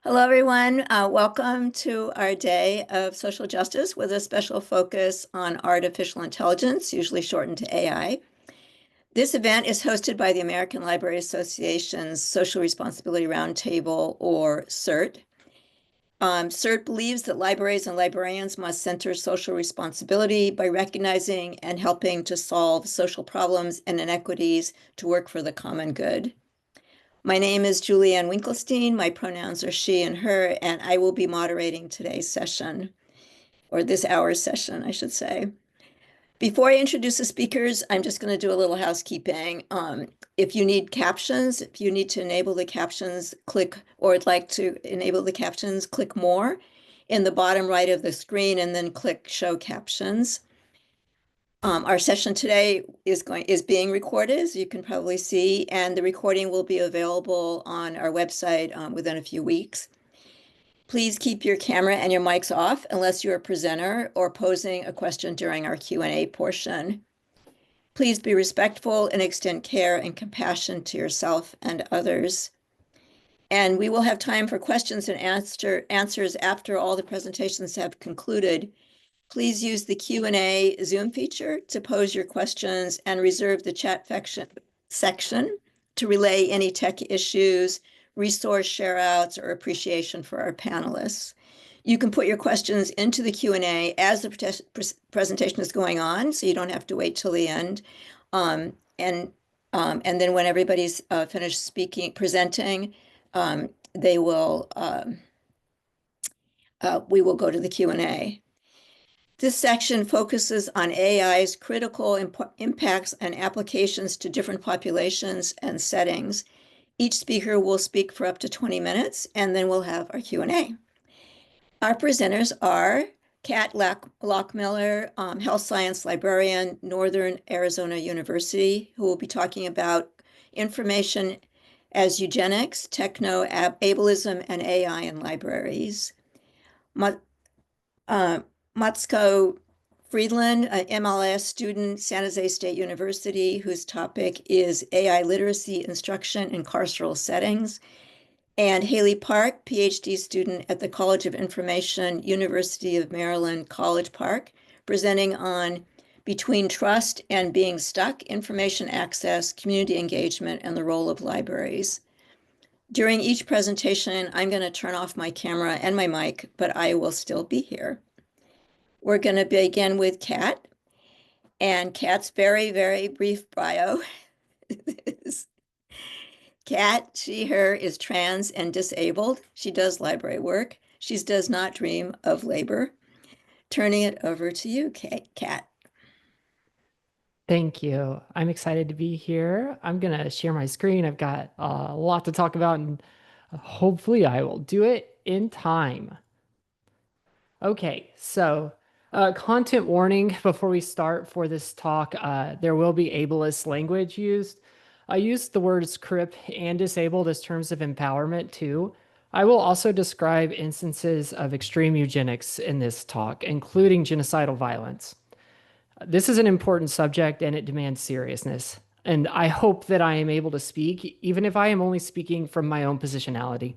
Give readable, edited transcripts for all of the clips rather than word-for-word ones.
Hello, everyone. Welcome to our day of social justice with a special focus on artificial intelligence, usually shortened to AI. This event is hosted by the American Library Association's Social Responsibility Roundtable, or SRRT. SRRT believes that libraries and librarians must center social responsibility by recognizing and helping to solve social problems and inequities to work for the common good. My name is Julianne Winkelstein. My pronouns are she and her, and I will be moderating today's session, or this hour's session, I should say. Before I introduce the speakers, I'm just going to do a little housekeeping. If you need captions, if you need to enable the captions, click, or would like to enable the captions, click More in the bottom right of the screen, and then click Show Captions. Our session today is being recorded, as you can probably see, and the recording will be available on our website within a few weeks. Please keep your camera and your mics off unless you're a presenter or posing a question during our Q&A portion. Please be respectful and extend care and compassion to yourself and others. And we will have time for questions and answers after all the presentations have concluded. Please use the Q&A Zoom feature to pose your questions and reserve the chat section to relay any tech issues, resource share-outs, or appreciation for our panelists. You can put your questions into the Q&A as the presentation is going on, so you don't have to wait till the end. And then when everybody's finished presenting, we will go to the Q&A. This section focuses on AI's critical impacts and applications to different populations and settings. Each speaker will speak for up to 20 minutes, and then we'll have our Q&A. Our presenters are Kat Lockmiller, Health Science Librarian, Northern Arizona University, who will be talking about information as Eugenics, Technoableism, and AI in libraries. Matsuko Friedland, an MLIS student, San Jose State University, whose topic is AI literacy instruction in carceral settings. And Hayley Park, PhD student at the College of Information, University of Maryland, College Park, presenting on Between Trust and Being Stuck, Information Access, Community Engagement, and the Role of Libraries. During each presentation, I'm going to turn off my camera and my mic, but I will still be here. We're going to begin with Kat, and Kat's very, very brief bio. Kat, she, her, is trans and disabled. She does library work. She does not dream of labor. Turning it over to you, Kat. Thank you. I'm excited to be here. I'm going to share my screen. I've got a lot to talk about, and hopefully I will do it in time. Okay, so content warning before we start for this talk. There will be ableist language used. I used the words crip and disabled as terms of empowerment too. I will also describe instances of extreme eugenics in this talk, including genocidal violence. This is an important subject and it demands seriousness. And I hope that I am able to speak, even if I am only speaking from my own positionality.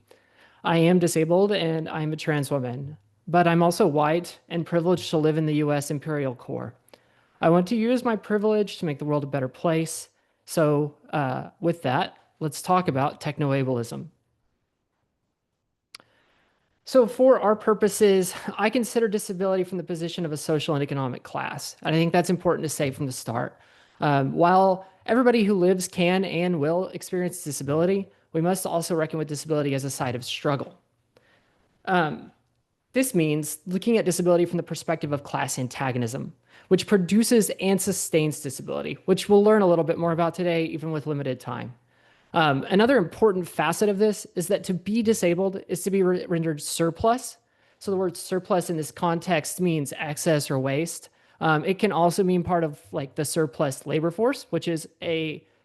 I am disabled and I'm a trans woman, but I'm also white and privileged to live in the US imperial core. I want to use my privilege to make the world a better place. So with that, let's talk about technoableism. So for our purposes, I consider disability from the position of a social and economic class. And I think that's important to say from the start. While everybody who lives can and will experience disability, we must also reckon with disability as a side of struggle. This means looking at disability from the perspective of class antagonism, which produces and sustains disability, which we'll learn a little bit more about today, even with limited time. Another important facet of this is that to be disabled is to be rendered surplus. So the word surplus in this context means excess or waste. It can also mean part of like the surplus labor force, which is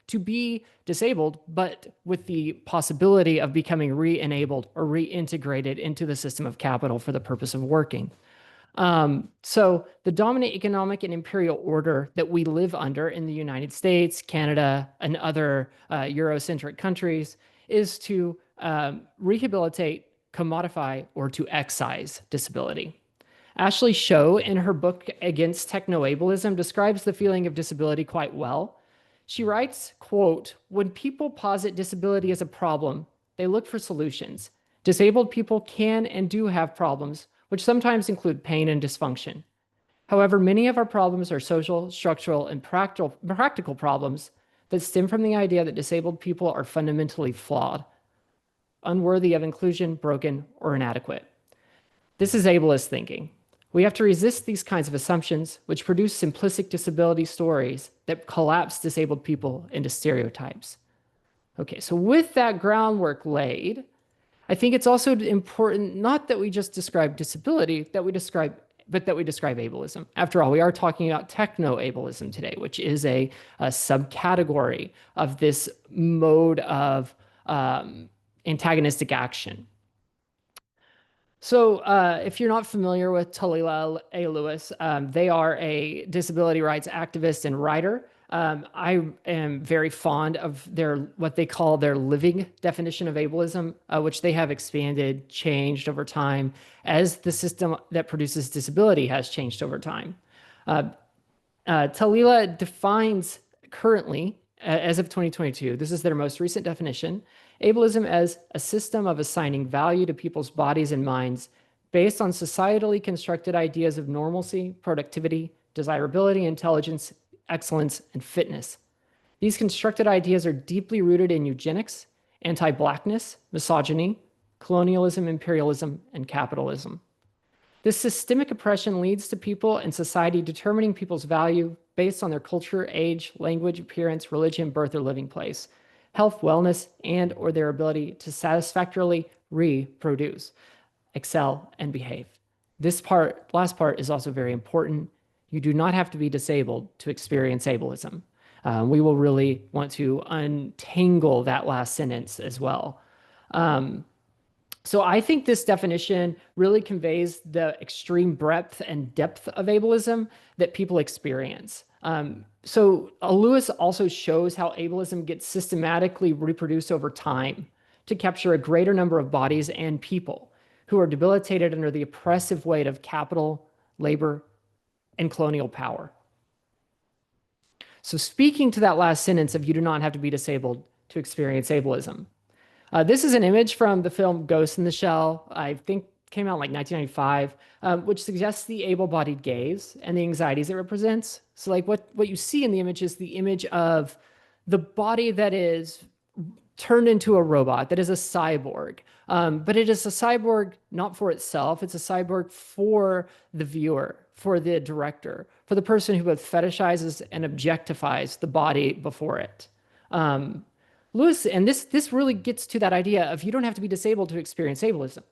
to be disabled, but with the possibility of becoming re-enabled or reintegrated into the system of capital for the purpose of working. So the dominant economic and imperial order that we live under in the United States, Canada, and other Eurocentric countries is to rehabilitate commodify, or to excise disability. Ashley Show, in her book Against Technoableism, describes the feeling of disability quite well. She writes, quote, "When people posit disability as a problem, they look for solutions. Disabled people can and do have problems, which sometimes include pain and dysfunction. However, many of our problems are social, structural, and practical problems that stem from the idea that disabled people are fundamentally flawed, unworthy of inclusion, broken, or inadequate." This is ableist thinking. We have to resist these kinds of assumptions, which produce simplistic disability stories that collapse disabled people into stereotypes. Okay, so with that groundwork laid, I think it's also important not that we just describe disability, but that we describe ableism. After all, we are talking about technoableism today, which is a subcategory of this mode of antagonistic action. So if you're not familiar with Talila A. Lewis, they are a disability rights activist and writer. I am very fond of what they call their living definition of ableism, which they have expanded, changed over time as the system that produces disability has changed over time. Talila defines currently, as of 2022, this is their most recent definition, ableism as a system of assigning value to people's bodies and minds based on societally constructed ideas of normalcy, productivity, desirability, intelligence, excellence, and fitness. These constructed ideas are deeply rooted in eugenics, anti-Blackness, misogyny, colonialism, imperialism, and capitalism. This systemic oppression leads to people and society determining people's value based on their culture, age, language, appearance, religion, birth, or living place, health, wellness, and or their ability to satisfactorily reproduce, excel, and behave. This last part is also very important. You do not have to be disabled to experience ableism. We will really want to untangle that last sentence as well. So I think this definition really conveys the extreme breadth and depth of ableism that people experience. So Lewis also shows how ableism gets systematically reproduced over time to capture a greater number of bodies and people who are debilitated under the oppressive weight of capital, labor, and colonial power. So speaking to that last sentence of you do not have to be disabled to experience ableism. This is an image from the film Ghost in the Shell. I think came out in like 1995, which suggests the able-bodied gaze and the anxieties it represents. So like what you see in the image is the image of the body that is turned into a robot, that is a cyborg. But it is a cyborg not for itself, it's a cyborg for the viewer, for the director, for the person who both fetishizes and objectifies the body before it. Lewis, and this really gets to that idea of you don't have to be disabled to experience ableism.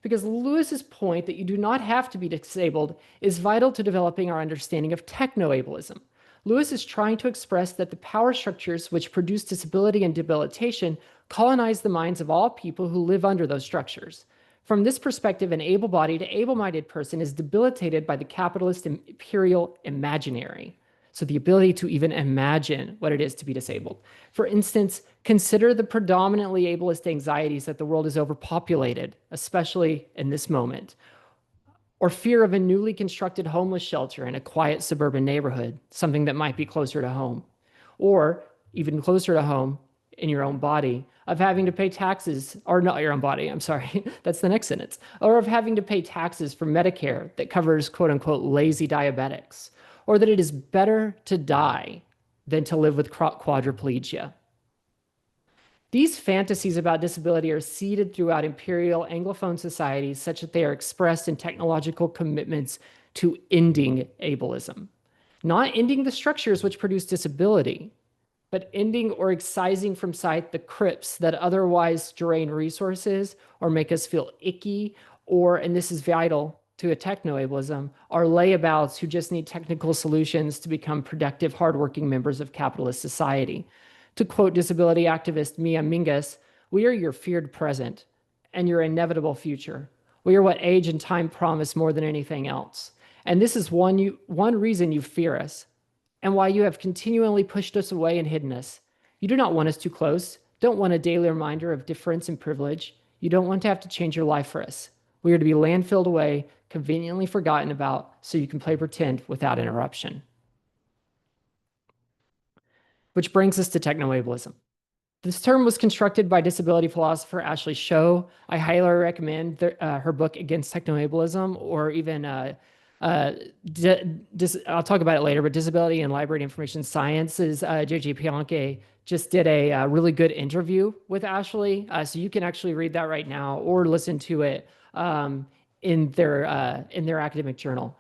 Because Lewis's point that you do not have to be disabled is vital to developing our understanding of technoableism. Lewis is trying to express that the power structures which produce disability and debilitation colonize the minds of all people who live under those structures. From this perspective, an able-bodied, able-minded person is debilitated by the capitalist imperial imaginary. So the ability to even imagine what it is to be disabled. For instance, consider the predominantly ableist anxieties that the world is overpopulated, especially in this moment. Or fear of a newly constructed homeless shelter in a quiet suburban neighborhood, something that might be closer to home. Or even closer to home, in your own body, of having to pay taxes, or not your own body, I'm sorry, that's the next sentence, or of having to pay taxes for Medicare that covers quote unquote lazy diabetics, or that it is better to die than to live with quadriplegia. These fantasies about disability are seeded throughout imperial Anglophone societies such that they are expressed in technological commitments to ending ableism. Not ending the structures which produce disability, but ending or excising from sight the crypts that otherwise drain resources or make us feel icky, or, and this is vital to a technoableism, are layabouts who just need technical solutions to become productive, hardworking members of capitalist society. To quote disability activist Mia Mingus, "We are your feared present and your inevitable future. We are what age and time promise more than anything else. And this is one reason you fear us, and why you have continually pushed us away and hidden us. You do not want us too close, don't want a daily reminder of difference and privilege. You don't want to have to change your life for us. We are to be landfilled away, conveniently forgotten about, so you can play pretend without interruption. Which brings us to technoableism. This term was constructed by disability philosopher Ashley Show. I highly recommend her book Against Technoableism, or even I'll talk about it later, but Disability and Library and Information Sciences, J.J. Pianke just did a really good interview with Ashley. So you can actually read that right now or listen to it in their academic journal.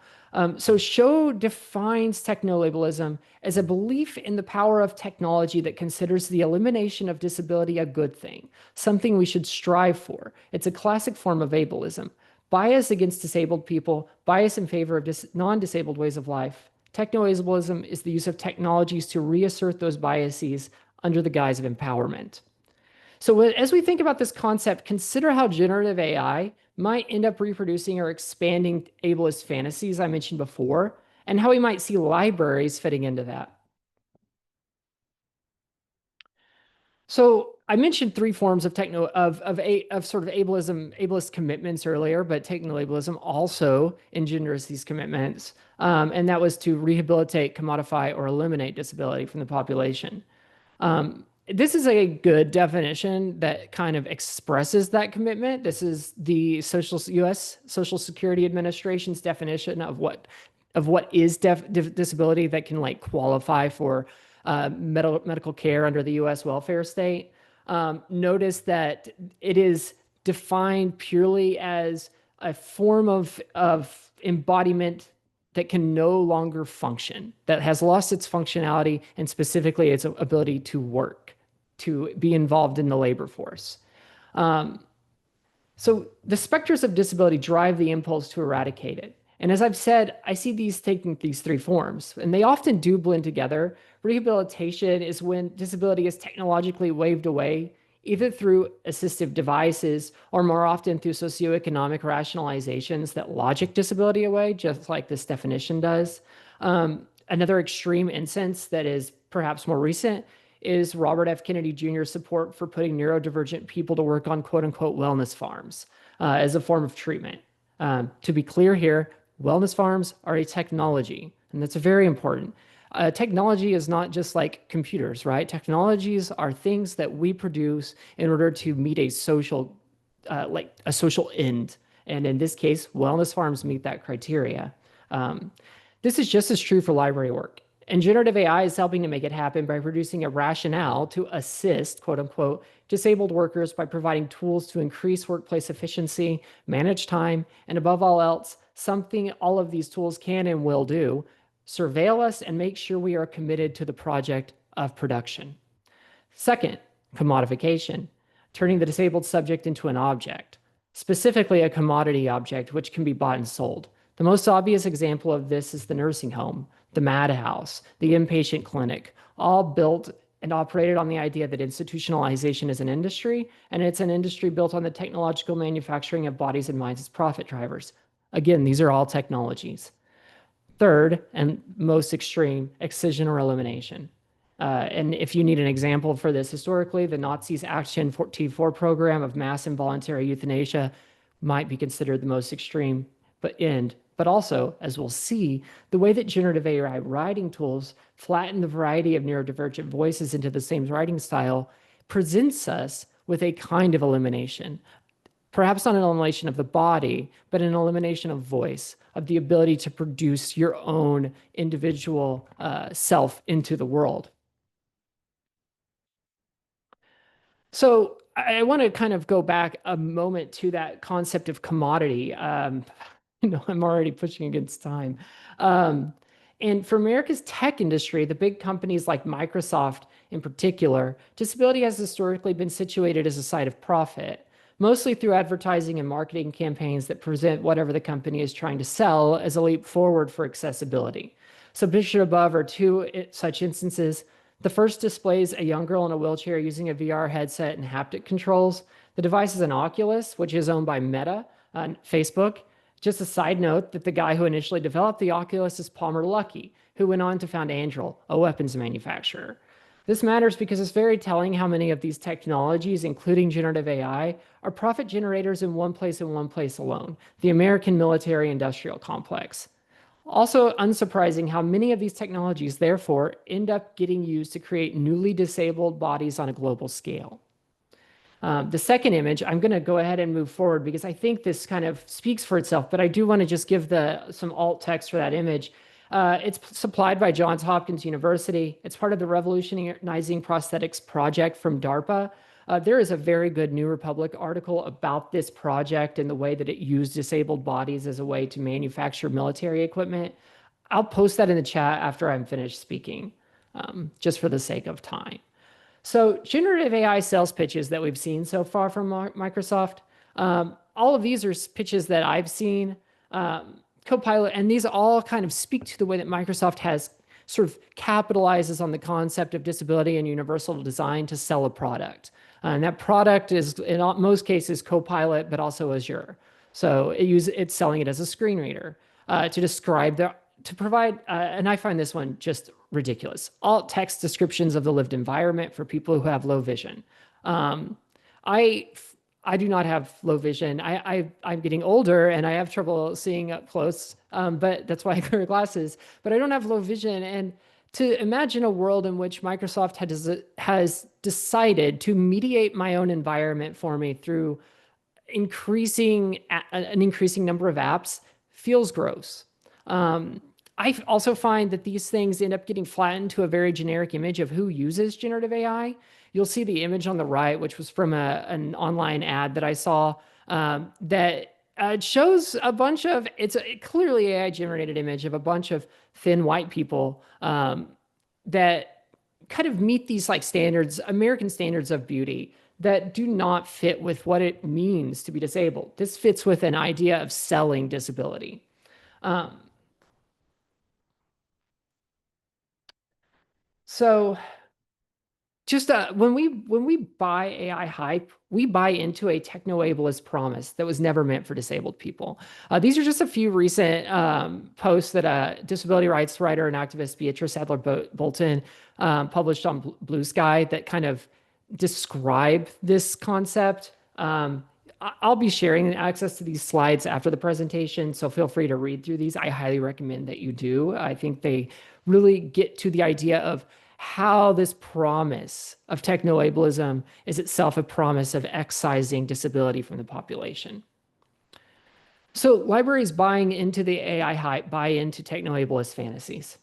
So Show defines technoableism as a belief in the power of technology that considers the elimination of disability a good thing, something we should strive for. It's a classic form of ableism. Bias against disabled people, bias in favor of non-disabled ways of life. Technoableism is the use of technologies to reassert those biases under the guise of empowerment. So as we think about this concept, consider how generative AI might end up reproducing or expanding ableist fantasies I mentioned before, and how we might see libraries fitting into that. So I mentioned three forms of sort of ableist commitments earlier, but technoableism also engenders these commitments, and that was to rehabilitate, commodify, or eliminate disability from the population. This is a good definition that kind of expresses that commitment. This is the U.S. Social Security Administration's definition of what is disability that can like qualify for medical care under the U.S. welfare state. Notice that it is defined purely as a form of embodiment that can no longer function, that has lost its functionality, and specifically its ability to work, to be involved in the labor force. So the specters of disability drive the impulse to eradicate it. And as I've said, I see these taking these three forms, and they often do blend together. Rehabilitation is when disability is technologically waved away, either through assistive devices or more often through socioeconomic rationalizations that logic disability away, just like this definition does. Another extreme instance that is perhaps more recent is Robert F. Kennedy Jr.'s support for putting neurodivergent people to work on quote unquote wellness farms as a form of treatment. To be clear here, wellness farms are a technology, and that's very important. Technology is not just like computers, right? Technologies are things that we produce in order to meet a social end. And in this case, wellness farms meet that criteria. This is just as true for library work. And generative AI is helping to make it happen by producing a rationale to assist, quote unquote, disabled workers by providing tools to increase workplace efficiency, manage time, and above all else, something all of these tools can and will do, surveil us and make sure we are committed to the project of production. Second, commodification, turning the disabled subject into an object, specifically a commodity object which can be bought and sold. The most obvious example of this is the nursing home, the madhouse, the inpatient clinic, all built and operated on the idea that institutionalization is an industry, and it's an industry built on the technological manufacturing of bodies and minds as profit drivers. Again, these are all technologies. Third, and most extreme, excision or elimination. And if you need an example for this historically, the Nazis' Action T4 program of mass involuntary euthanasia might be considered the most extreme end. But also, as we'll see, the way that generative AI writing tools flatten the variety of neurodivergent voices into the same writing style presents us with a kind of elimination. Perhaps not an elimination of the body, but an elimination of voice, of the ability to produce your own individual self into the world. So I want to kind of go back a moment to that concept of commodity. I'm already pushing against time. And for America's tech industry, the big companies like Microsoft in particular, disability has historically been situated as a site of profit, mostly through advertising and marketing campaigns that present whatever the company is trying to sell as a leap forward for accessibility. So pictured above are two such instances. The first displays a young girl in a wheelchair using a VR headset and haptic controls. The device is an Oculus, which is owned by Meta on Facebook. Just a side note that the guy who initially developed the Oculus is Palmer Luckey, who went on to found Anduril, a weapons manufacturer. This matters because it's very telling how many of these technologies, including generative AI, are profit generators in one place and one place alone, the American military industrial complex. Also unsurprising how many of these technologies, therefore, end up getting used to create newly disabled bodies on a global scale. The second image, I'm going to go ahead and move forward because I think this kind of speaks for itself, but I do want to just give some alt text for that image. It's supplied by Johns Hopkins University. It's part of the Revolutionizing Prosthetics Project from DARPA. There is a very good New Republic article about this project and the way that it used disabled bodies as a way to manufacture military equipment. I'll post that in the chat after I'm finished speaking, just for the sake of time. So generative AI sales pitches that we've seen so far from Microsoft, all of these are pitches that I've seen, Copilot, and these all kind of speak to the way that Microsoft has sort of capitalizes on the concept of disability and universal design to sell a product. And that product is, in most cases, Copilot, but also Azure. So it's selling it as a screen reader to provide, and I find this one just ridiculous, alt text descriptions of the lived environment for people who have low vision. I do not have low vision. I'm getting older and I have trouble seeing up close, but that's why I wear glasses. But I don't have low vision. And to imagine a world in which Microsoft has decided to mediate my own environment for me through an increasing number of apps feels gross. I also find that these things end up getting flattened to a very generic image of who uses generative AI. You'll see the image on the right, which was from an online ad that I saw that shows a bunch of, it's a clearly AI generated image of a bunch of thin white people that kind of meet these like standards, American standards of beauty that do not fit with what it means to be disabled. This fits with an idea of selling disability. So just when we buy AI hype, we buy into a technoableist promise that was never meant for disabled people. These are just a few recent posts that disability rights writer and activist Beatrice Adler-Bolton published on Blue Sky that kind of describe this concept. I'll be sharing access to these slides after the presentation, so feel free to read through these. I highly recommend that you do. I think they really get to the idea of how this promise of technoableism is itself a promise of excising disability from the population. So libraries buying into the AI hype buy into technoableist fantasies.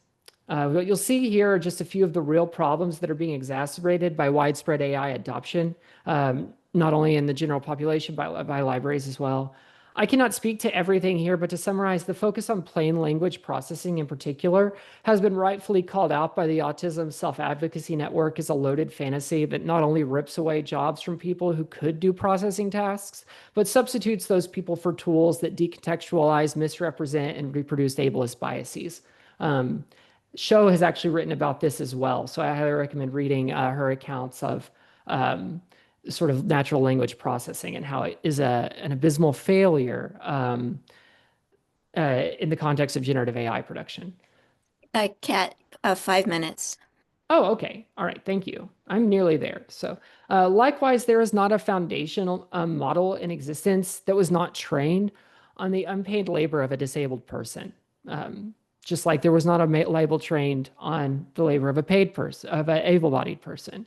What you'll see here are just a few of the real problems that are being exacerbated by widespread AI adoption, not only in the general population, but by libraries as well. I cannot speak to everything here, but to summarize, the focus on plain language processing in particular has been rightfully called out by the Autism Self-Advocacy Network as a loaded fantasy that not only rips away jobs from people who could do processing tasks, but substitutes those people for tools that decontextualize, misrepresent, and reproduce ableist biases. Show has actually written about this as well, so I highly recommend reading her accounts of sort of natural language processing and how it is an abysmal failure in the context of generative AI production. Kat, 5 minutes. Oh, okay. All right. Thank you. I'm nearly there. So likewise, there is not a foundational model in existence that was not trained on the unpaid labor of a disabled person. Just like there was not a label trained on the labor of a paid person, of an able-bodied person.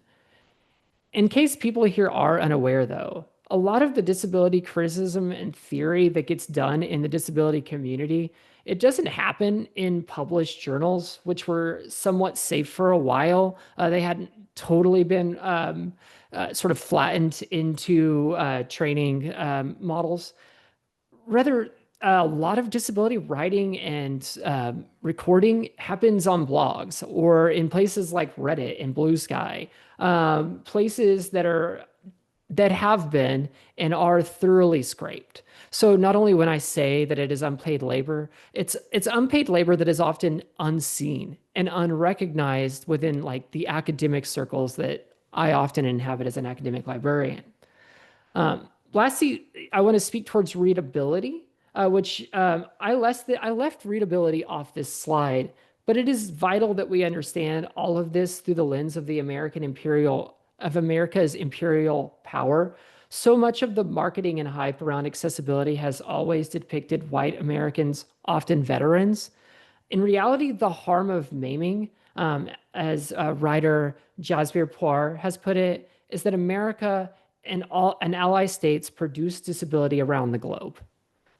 In case people here are unaware, though, a lot of the disability criticism and theory that gets done in the disability community, it doesn't happen in published journals, which were somewhat safe for a while. They hadn't totally been sort of flattened into training models. Rather, a lot of disability writing and recording happens on blogs or in places like Reddit and Blue Sky, places that have been and are thoroughly scraped. So not only when I say that it is unpaid labor, it's unpaid labor that is often unseen and unrecognized within like the academic circles that I often inhabit as an academic librarian. Lastly, I want to speak towards readability, which I left readability off this slide But it is vital that we understand all of this through the lens of America's imperial power. So much of the marketing and hype around accessibility has always depicted white Americans, often veterans. In reality, the harm of maiming, as writer Jasbir Puar has put it, is that America and ally states produce disability around the globe.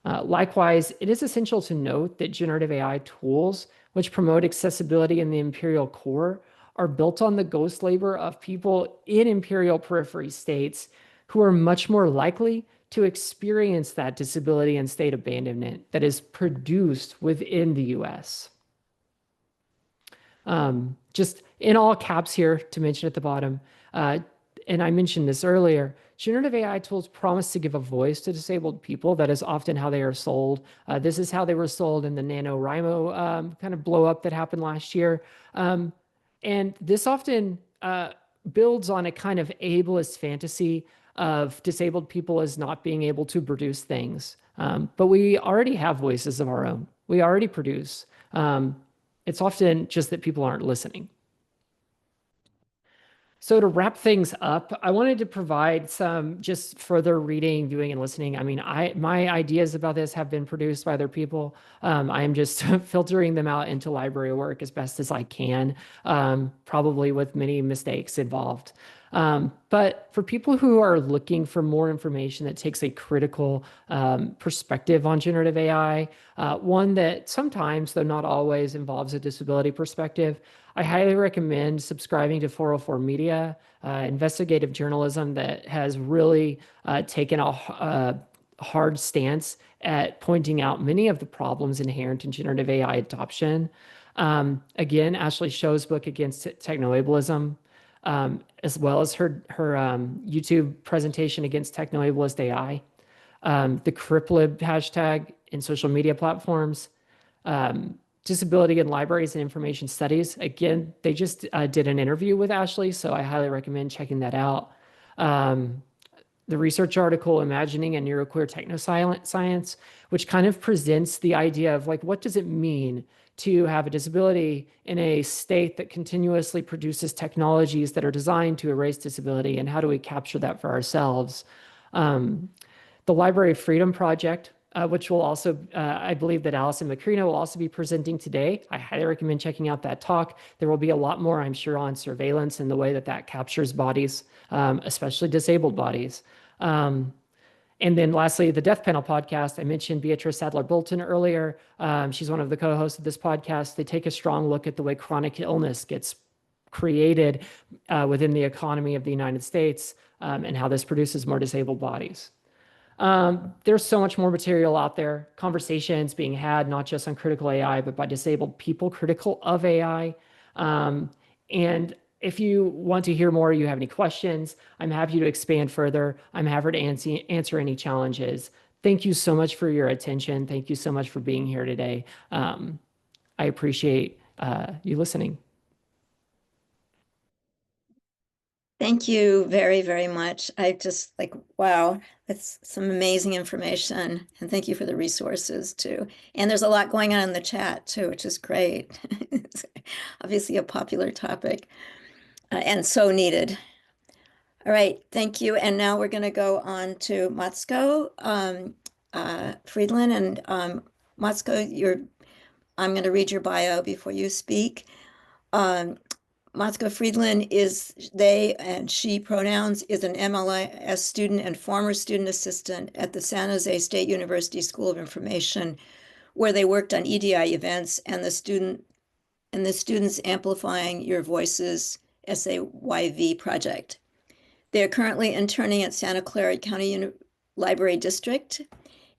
Likewise, it is essential to note that generative AI tools, which promote accessibility in the imperial core, are built on the ghost labor of people in imperial periphery states who are much more likely to experience that disability and state abandonment that is produced within the US. Just in all caps here to mention at the bottom, and I mentioned this earlier, generative AI tools promise to give a voice to disabled people. That is often how they are sold. This is how they were sold in the NaNoWriMo kind of blow up that happened last year. And this often builds on a kind of ableist fantasy of disabled people as not being able to produce things. But we already have voices of our own. We already produce. It's often just that people aren't listening. So to wrap things up, I wanted to provide some just further reading, viewing, and listening. I mean, my ideas about this have been produced by other people. I am just filtering them out into library work as best as I can, probably with many mistakes involved. But for people who are looking for more information that takes a critical perspective on generative AI, one that sometimes, though not always, involves a disability perspective, I highly recommend subscribing to 404 Media, investigative journalism that has really taken a hard stance at pointing out many of the problems inherent in generative AI adoption. Again, Ashley Show's book Against Technoableism, as well as her YouTube presentation against Technoableist AI, the Criplib hashtag in social media platforms, disability in libraries and information studies. Again, they just did an interview with Ashley, so I highly recommend checking that out. The research article, Imagining a Neuroqueer Technoscience, which kind of presents the idea of like, what does it mean to have a disability in a state that continuously produces technologies that are designed to erase disability, and how do we capture that for ourselves? The Library of Freedom Project, which will also, I believe that Allison Macrino will also be presenting today. I highly recommend checking out that talk. There will be a lot more, I'm sure, on surveillance and the way that that captures bodies, especially disabled bodies. And then lastly, the Death Panel podcast. I mentioned Beatrice Sadler-Bolton earlier. She's one of the co-hosts of this podcast. They take a strong look at the way chronic illness gets created within the economy of the United States, and how this produces more disabled bodies. There's so much more material out there, conversations being had, not just on critical AI, but by disabled people critical of AI. And if you want to hear more, you have any questions, I'm happy to expand further. I'm happy to answer any challenges. Thank you so much for your attention. Thank you so much for being here today. I appreciate you listening. Thank you very, very much. I just like, wow, that's some amazing information. And thank you for the resources too. And there's a lot going on in the chat too, which is great. It's obviously a popular topic and so needed. All right, thank you. And now we're going to go on to Matsuko Friedland. And Matsuko, I'm going to read your bio before you speak. Matsuko Friedland they and she pronouns, is an MLIS student and former student assistant at the San Jose State University School of Information, where they worked on EDI events and the students amplifying your voices SAYV project. They are currently interning at Santa Clara County Library District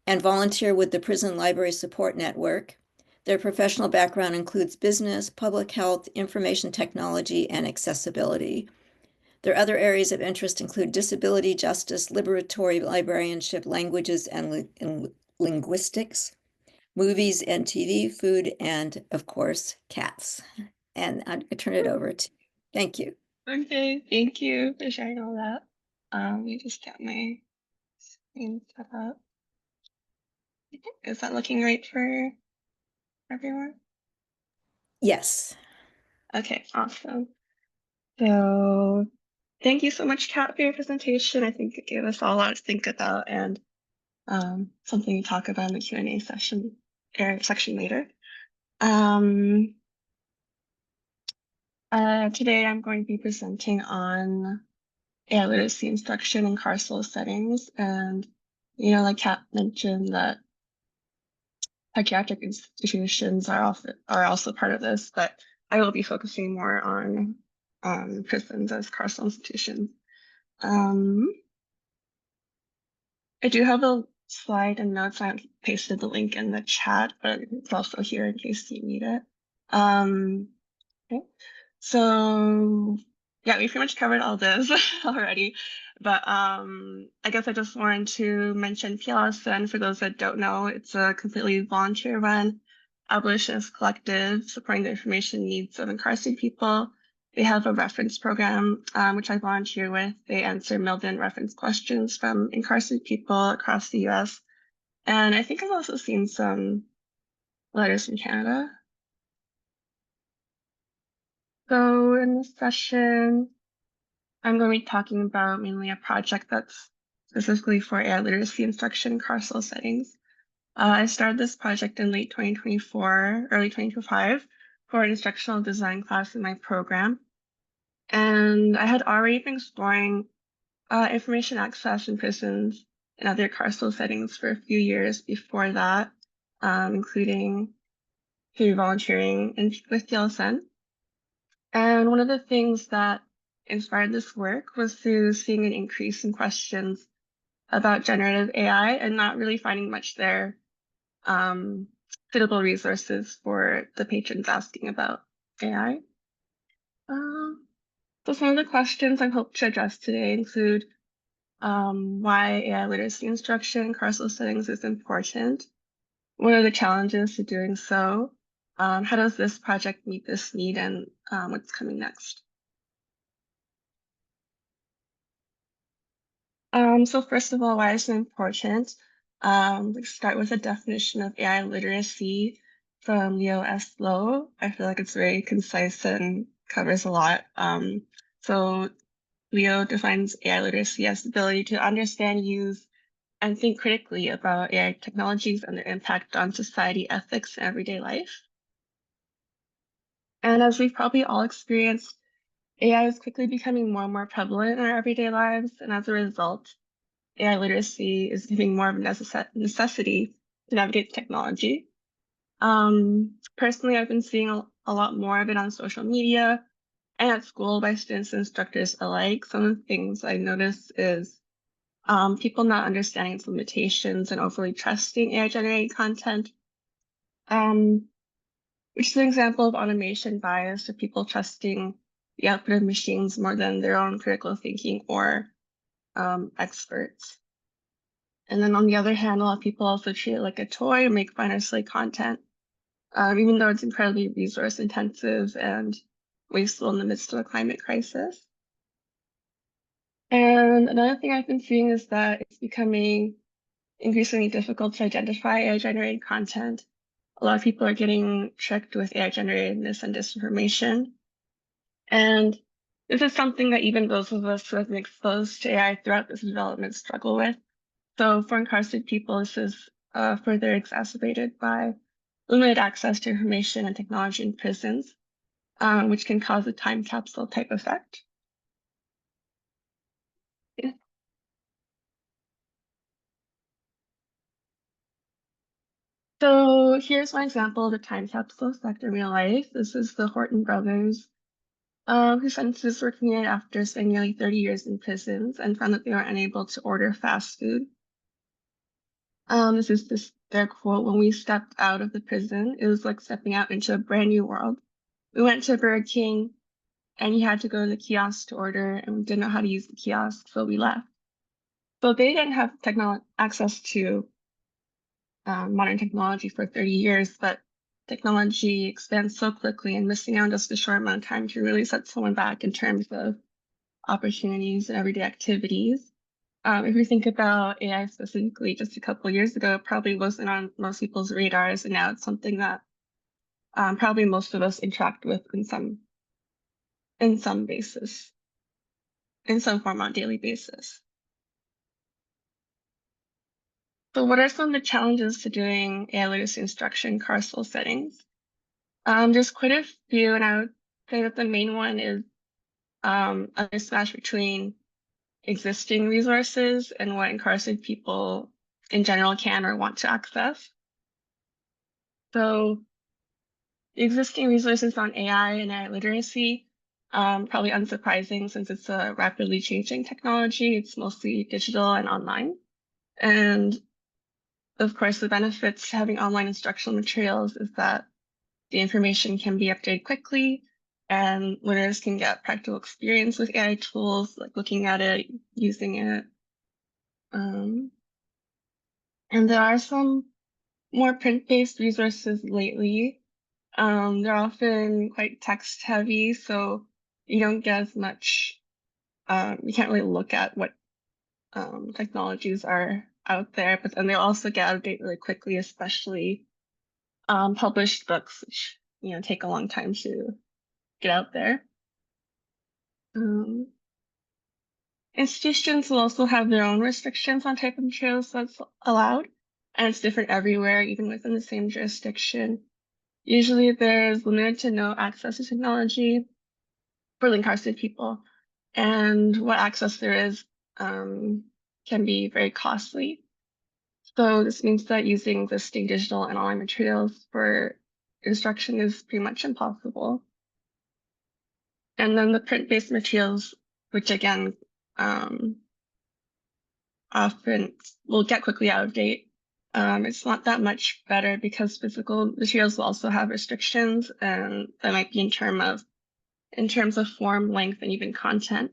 and volunteer with the Prison Library Support Network. Their professional background includes business, public health, information technology, and accessibility. Their other areas of interest include disability justice, liberatory librarianship, languages and linguistics, movies and TV, food, and of course, cats. And I turn it over to you. Thank you. Okay, thank you for sharing all that. Let me just get my screen set up. Is that looking right for everyone? Yes. Okay, awesome. So thank you so much, Kat, for your presentation. I think it gave us all a lot to think about and something to talk about in the Q&A session or section later. Today I'm going to be presenting on AI literacy instruction in carceral settings. And, like Kat mentioned, that psychiatric institutions are also part of this, but I will be focusing more on prisons as carceral institutions. I do have a slide and notes. I pasted the link in the chat, but it's also here in case you need it. Okay. So yeah, we pretty much covered all this already, but I guess I just wanted to mention PLSN. For those that don't know, it's a completely volunteer-run abolitionist collective supporting the information needs of incarcerated people. They have a reference program, which I volunteer with. They answer mailed-in reference questions from incarcerated people across the US. And I think I've also seen some letters from Canada. So in this session, I'm going to be talking about mainly a project that's specifically for AI literacy instruction in carceral settings. I started this project in late 2024, early 2025 for an instructional design class in my program. And I had already been exploring information access in prisons and other carceral settings for a few years before that, including through volunteering with TLSN. And one of the things that inspired this work was through seeing an increase in questions about generative AI and not really finding much there, suitable resources for the patrons asking about AI. So some of the questions I hope to address today include why AI literacy instruction in carceral settings is important. What are the challenges to doing so? How does this project meet this need, and what's coming next? So first of all, why is it important? Let's start with a definition of AI literacy from Leo S. Lowe. I feel like it's very concise and covers a lot. So Leo defines AI literacy as the ability to understand, use, and think critically about AI technologies and their impact on society, ethics, and everyday life. And as we've probably all experienced, AI is quickly becoming more and more prevalent in our everyday lives, and as a result, AI literacy is becoming more of a necessity to navigate technology. Personally, I've been seeing a lot more of it on social media and at school by students and instructors alike. Some of the things I notice is people not understanding its limitations and overly trusting AI-generated content, which is an example of automation bias of people trusting the output of machines more than their own critical thinking or experts. And then on the other hand, a lot of people also treat it like a toy and make fun or silly content, even though it's incredibly resource intensive and wasteful in the midst of a climate crisis. And another thing I've been seeing is that it's becoming increasingly difficult to identify AI-generated content. A lot of people are getting tricked with AI-generated mis and disinformation. And this is something that even those of us who have been exposed to AI throughout this development struggle with. So for incarcerated people, this is further exacerbated by limited access to information and technology in prisons, which can cause a time capsule type effect. Yeah. So here's one example of the time capsule effect in real life. This is the Horton brothers, whose sentences were commuted after spending nearly 30 years in prisons and found that they were unable to order fast food. This is their quote: "When we stepped out of the prison, it was like stepping out into a brand new world. We went to Burger King and you had to go to the kiosk to order, and we didn't know how to use the kiosk, so we left." So they didn't have access to modern technology for 30 years, but technology expands so quickly, and missing out just a short amount of time can really set someone back in terms of opportunities and everyday activities. If we think about AI specifically, just a couple of years ago, it probably wasn't on most people's radars, and now it's something that probably most of us interact with in some basis, in some form on a daily basis. So what are some of the challenges to doing AI literacy instruction in carceral settings? There's quite a few, and I would say that the main one is a mismatch between existing resources and what incarcerated people in general can or want to access. So the existing resources on AI and AI literacy, probably unsurprising since it's a rapidly changing technology. It's mostly digital and online. And of course, the benefits to having online instructional materials is that the information can be updated quickly and learners can get practical experience with AI tools, like looking at it, using it. And there are some more print-based resources lately. They're often quite text heavy, so you don't get as much, you can't really look at what technologies are out there, but then they also get out of date really quickly, especially published books, which take a long time to get out there. Institutions will also have their own restrictions on type of materials that's allowed, and it's different everywhere, even within the same jurisdiction. Usually there's limited to no access to technology for the incarcerated people, and what access there is can be very costly. So this means that using existing digital and online materials for instruction is pretty much impossible. And then the print-based materials, which again, often will get quickly out of date. It's not that much better because physical materials will also have restrictions, and that might be in terms of form, length, and even content.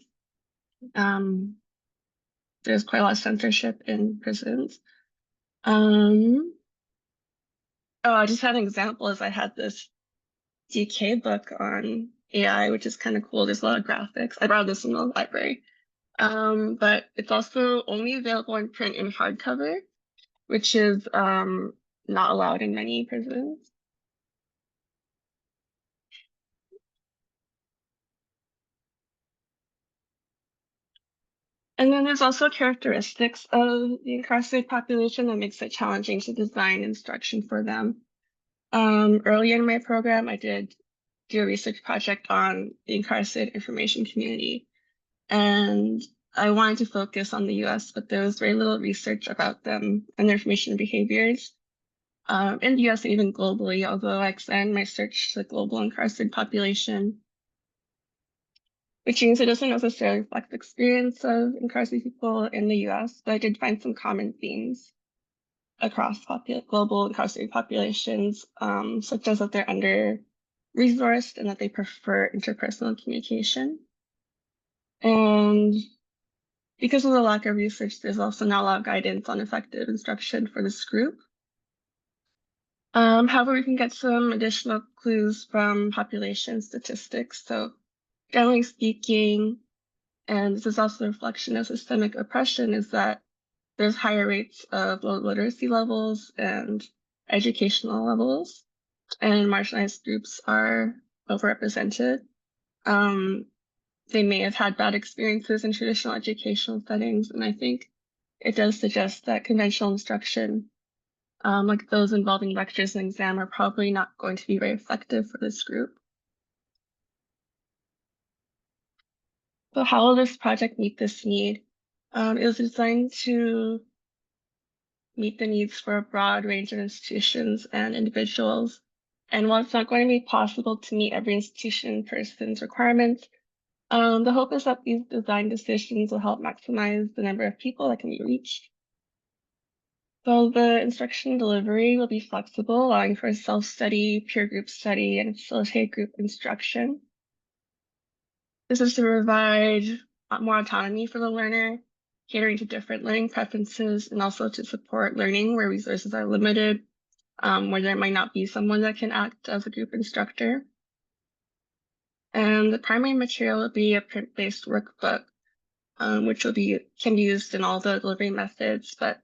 There's quite a lot of censorship in prisons. Oh, I just had an example as I had this DK book on AI, which is kind of cool. There's a lot of graphics. I brought this from the library. But it's also only available in print in hardcover, which is not allowed in many prisons. And then there's also characteristics of the incarcerated population that makes it challenging to design instruction for them. Earlier in my program, I did do a research project on the incarcerated information community. And I wanted to focus on the US, but there was very little research about them and their information behaviors in the US and even globally, although I extend my search to the global incarcerated population, which means it doesn't necessarily reflect the experience of incarcerated people in the US, but I did find some common themes across global incarcerated populations, such as that they're under-resourced and that they prefer interpersonal communication. And because of the lack of research, there's also not a lot of guidance on effective instruction for this group. However, we can get some additional clues from population statistics. So generally speaking, and this is also a reflection of systemic oppression, is that there's higher rates of low literacy levels and educational levels, and marginalized groups are overrepresented. They may have had bad experiences in traditional educational settings, and I think it does suggest that conventional instruction, like those involving lectures and exam, are probably not going to be very effective for this group. So how will this project meet this need? It was designed to meet the needs for a broad range of institutions and individuals. And while it's not going to be possible to meet every institution and person's requirements, the hope is that these design decisions will help maximize the number of people that can be reached. So the instruction delivery will be flexible, allowing for self-study, peer group study, and facilitated group instruction. This is to provide more autonomy for the learner, catering to different learning preferences, and also to support learning where resources are limited, where there might not be someone that can act as a group instructor. And the primary material will be a print-based workbook, which can be used in all the delivery methods, but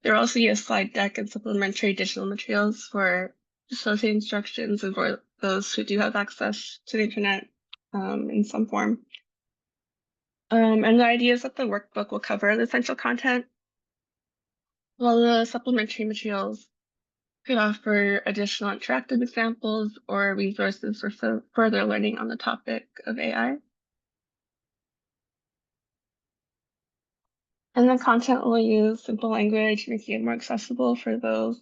there will also be a slide deck and supplementary digital materials for facilitate instructions and for those who do have access to the internet in some form. And the idea is that the workbook will cover the essential content, while the supplementary materials could offer additional interactive examples or resources for further learning on the topic of AI. And the content will use simple language, making it more accessible for those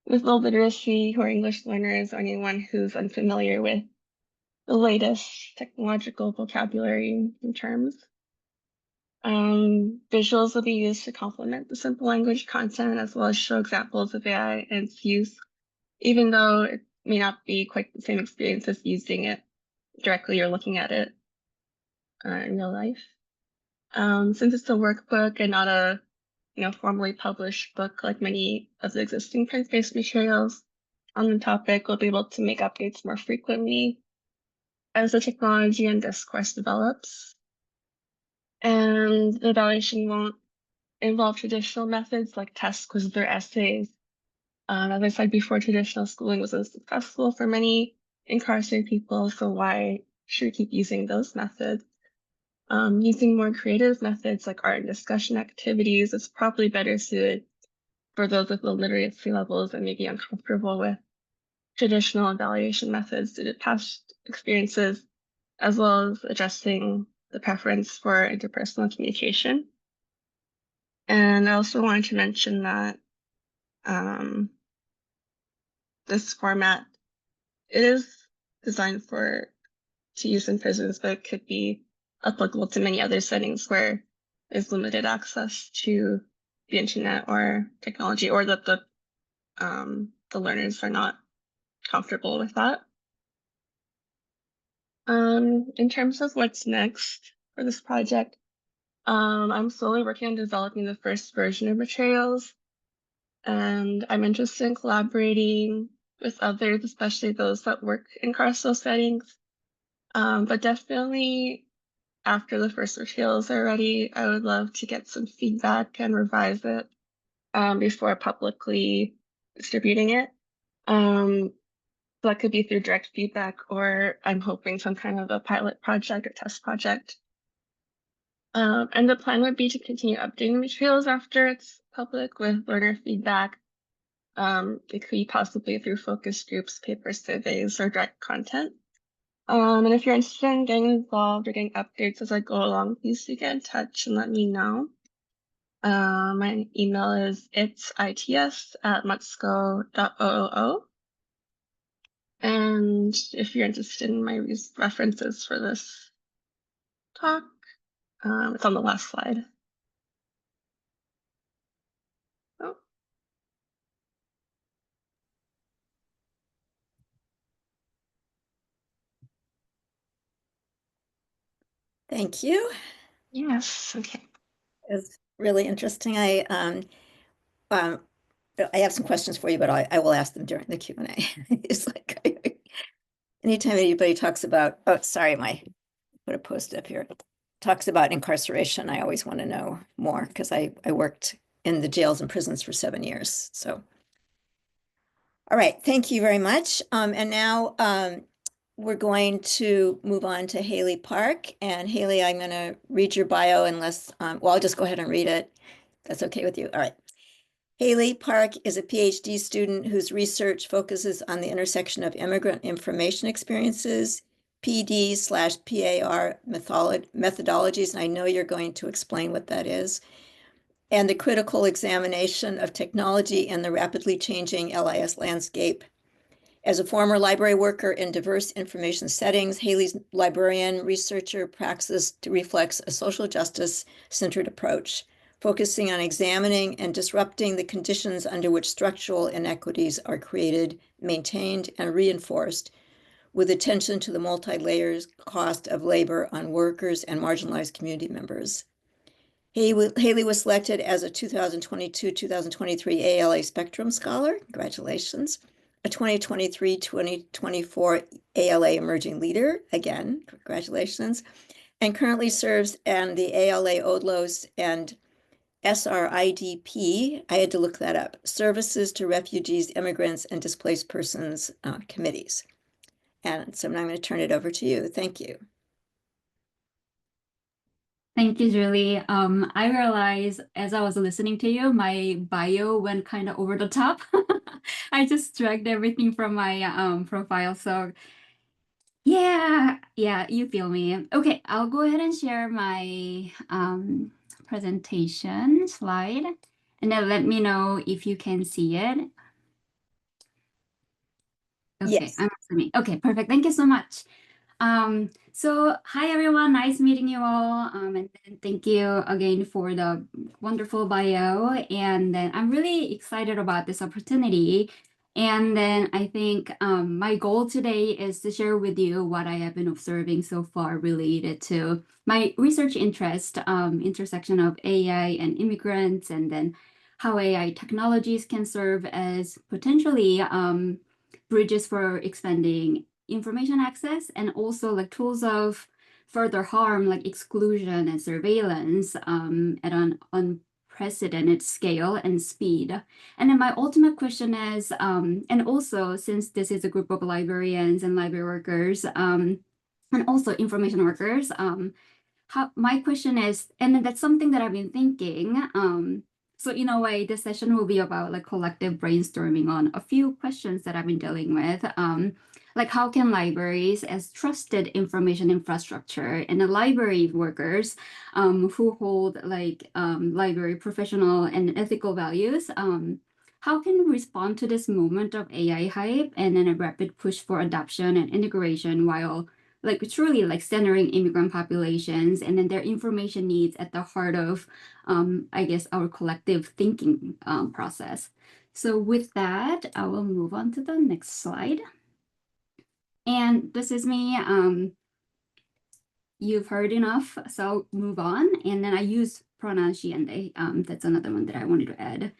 with low literacy who are English learners or anyone who's unfamiliar with the latest technological vocabulary and terms. Visuals will be used to complement the simple language content as well as show examples of AI and its use, even though it may not be quite the same experience as using it directly or looking at it in real life. Since it's a workbook and not a formally published book like many of the existing print-based materials on the topic, we'll be able to make updates more frequently as the technology and discourse develops. And the evaluation won't involve traditional methods like tests, quizzes, or essays. As I said before, traditional schooling was unsuccessful for many incarcerated people, so why should we keep using those methods? Using more creative methods like art and discussion activities is probably better suited for those with low literacy levels and maybe uncomfortable with traditional evaluation methods due to past experiences, as well as addressing the preference for interpersonal communication. And I also wanted to mention that this format is designed to use in prisons, but it could be applicable to many other settings where there's limited access to the internet or technology, or that the learners are not comfortable with that. In terms of what's next for this project, I'm slowly working on developing the first version of materials, and I'm interested in collaborating with others, especially those that work in carceral settings. But definitely after the first materials are ready, I would love to get some feedback and revise it before publicly distributing it. So that could be through direct feedback, or I'm hoping some kind of a pilot project or test project. And the plan would be to continue updating materials after it's public with learner feedback. It could be possibly through focus groups, paper surveys, or direct content. And if you're interested in getting involved or getting updates as I go along, please do get in touch and let me know. My email is its@matsuko.oo. And if you're interested in my references for this talk, it's on the last slide. Oh. Thank you. Yes, okay. It's really interesting. I have some questions for you, but I will ask them during the Q&A. It's like anytime anybody talks about, oh, sorry, put a post up here, talks about incarceration, I always want to know more because I worked in the jails and prisons for 7 years. So, all right, thank you very much. And now we're going to move on to Hayley Park. And Hayley, I'm going to read your bio unless, well, I'll just go ahead and read it. That's okay with you. All right. Hayley Park is a PhD student whose research focuses on the intersection of immigrant information experiences, PD/PAR methodologies, and I know you're going to explain what that is, and the critical examination of technology in the rapidly changing LIS landscape. As a former library worker in diverse information settings, Hayley's librarian researcher praxis reflects a social justice-centered approach, focusing on examining and disrupting the conditions under which structural inequities are created, maintained, and reinforced, with attention to the multi-layered cost of labor on workers and marginalized community members. Hayley was selected as a 2022-2023 ALA Spectrum Scholar. Congratulations. A 2023-2024 ALA Emerging Leader. Again, congratulations. And currently serves on the ALA ODLOS and SRIDP, I had to look that up, Services to Refugees, Immigrants, and Displaced Persons Committees. And so now I'm going to turn it over to you. Thank you. Thank you, Julie. I realized as I was listening to you, my bio went kind of over the top. I just dragged everything from my profile. So yeah, you feel me. Okay, I'll go ahead and share my presentation slide, and then let me know if you can see it. Okay, Yes. I'm assuming. Okay, perfect. Thank you so much. So hi everyone, nice meeting you all. And then thank you again for the wonderful bio. And then I'm really excited about this opportunity. And then I think my goal today is to share with you what I have been observing so far related to my research interest, intersection of AI and immigrants, and then how AI technologies can serve as potentially bridges for expanding information access, and also like tools of further harm like exclusion and surveillance at an unprecedented scale and speed. And then my ultimate question is, and also since this is a group of librarians and library workers, and also information workers, my question is, and then that's something that I've been thinking, so in a way, this session will be about like collective brainstorming on a few questions that I've been dealing with. Like how can libraries as trusted information infrastructure and the library workers who hold like library professional and ethical values, how can we respond to this moment of AI hype and then a rapid push for adoption and integration while like truly like centering immigrant populations and then their information needs at the heart of, I guess, our collective thinking process. So with that, I will move on to the next slide. And this is me. You've heard enough, so I'll move on. And then I use pronoun she and they. That's another one that I wanted to add.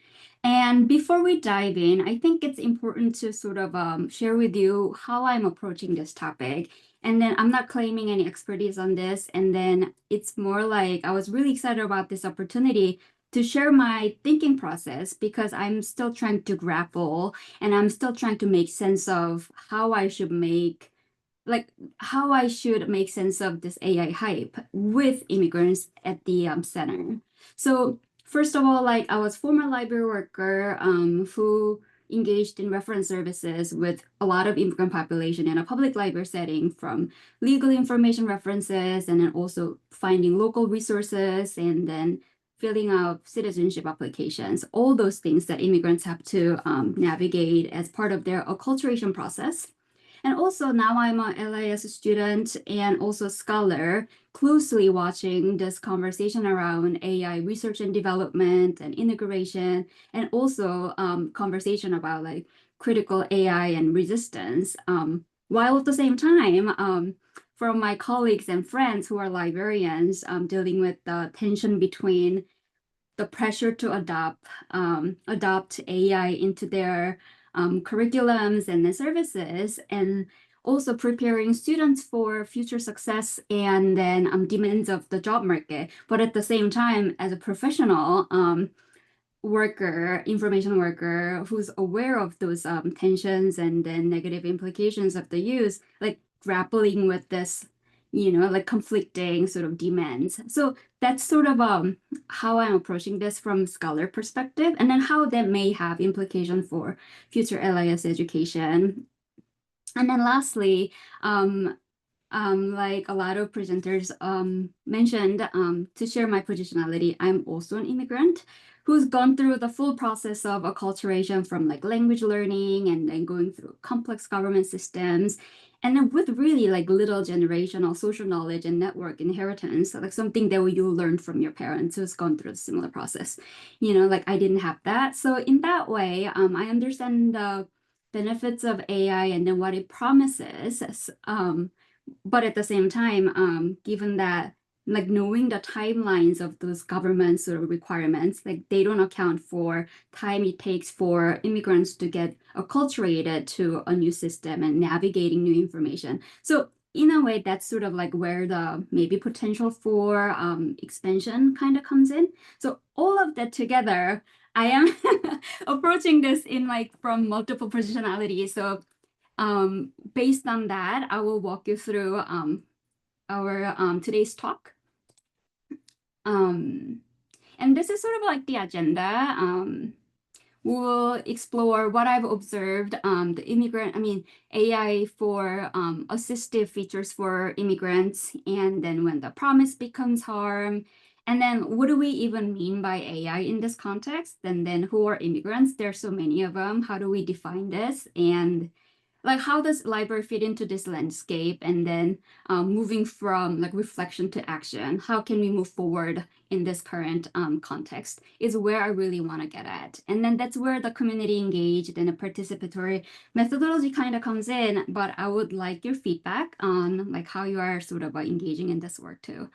And before we dive in, I think it's important to sort of share with you how I'm approaching this topic. And then I'm not claiming any expertise on this. And then it's more like I was really excited about this opportunity to share my thinking process because I'm still trying to grapple and I'm still trying to make sense of how I should make sense of this AI hype with immigrants at the center. So first of all, like I was former library worker who engaged in reference services with a lot of immigrant population in a public library setting, from legal information references and then also finding local resources and then filling out citizenship applications, all those things that immigrants have to navigate as part of their acculturation process. And also now I'm a LIS student and also scholar, closely watching this conversation around AI research and development and integration, and also conversation about like critical AI and resistance, while at the same time, from my colleagues and friends who are librarians, dealing with the tension between the pressure to adopt AI into their curriculums and the services, and also preparing students for future success and then demands of the job market. But at the same time, as a professional worker, information worker who's aware of those tensions and then negative implications of the use, like grappling with this, like conflicting sort of demands. So that's sort of how I'm approaching this from scholar perspective, and then how that may have implication for future LIS education. And then lastly, like a lot of presenters mentioned, to share my positionality, I'm also an immigrant who's gone through the full process of acculturation, from like language learning and then going through complex government systems, and then with really like little generational social knowledge and network inheritance, like something that you learned from your parents who's gone through a similar process. Like I didn't have that. So in that way, I understand the benefits of AI and then what it promises. But at the same time, given that like knowing the timelines of those government sort of requirements, like they don't account for time it takes for immigrants to get acculturated to a new system and navigating new information. So in a way, that's sort of like where the maybe potential for expansion kind of comes in. So all of that together, I am approaching this in like from multiple positionalities. So based on that, I will walk you through our today's talk. And this is sort of like the agenda. We'll explore what I've observed, AI for assistive features for immigrants, and then when the promise becomes harm, and then what do we even mean by AI in this context? And then who are immigrants? There's so many of them. How do we define this? And like, how does library fit into this landscape? And then moving from like reflection to action, how can we move forward in this current context is where I really want to get at. And then that's where the community engaged and the participatory methodology kind of comes in, but I would like your feedback on like how you are sort of engaging in this work too.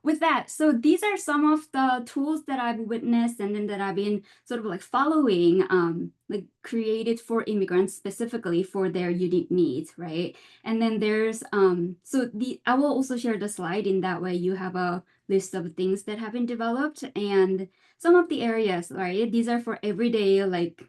With that, so these are some of the tools that I've witnessed and then that I've been sort of like following, like created for immigrants specifically for their unique needs, right? And then there's, I will also share the slide in that way you have a list of things that have been developed and some of the areas, right? These are for everyday like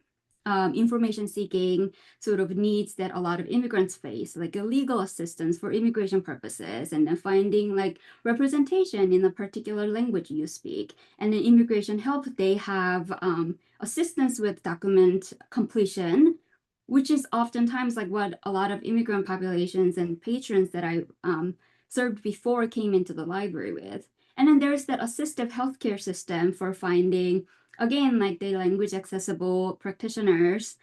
information seeking sort of needs that a lot of immigrants face, like a legal assistance for immigration purposes, and then finding like representation in a particular language you speak. And in immigration help, they have assistance with document completion, which is oftentimes like what a lot of immigrant populations and patrons that I served before came into the library with. And then there's that assistive healthcare system for finding, again, like the language accessible practitioners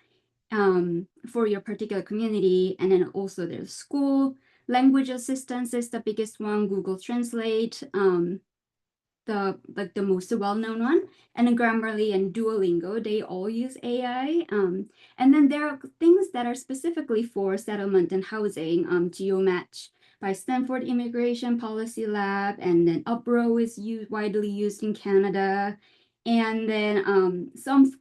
for your particular community. And then also there's school language assistance is the biggest one, Google Translate, the most well-known one, and then Grammarly and Duolingo, they all use AI. And then there are things that are specifically for settlement and housing, GeoMatch by Stanford Immigration Policy Lab, and then Upro is widely used in Canada. And then some,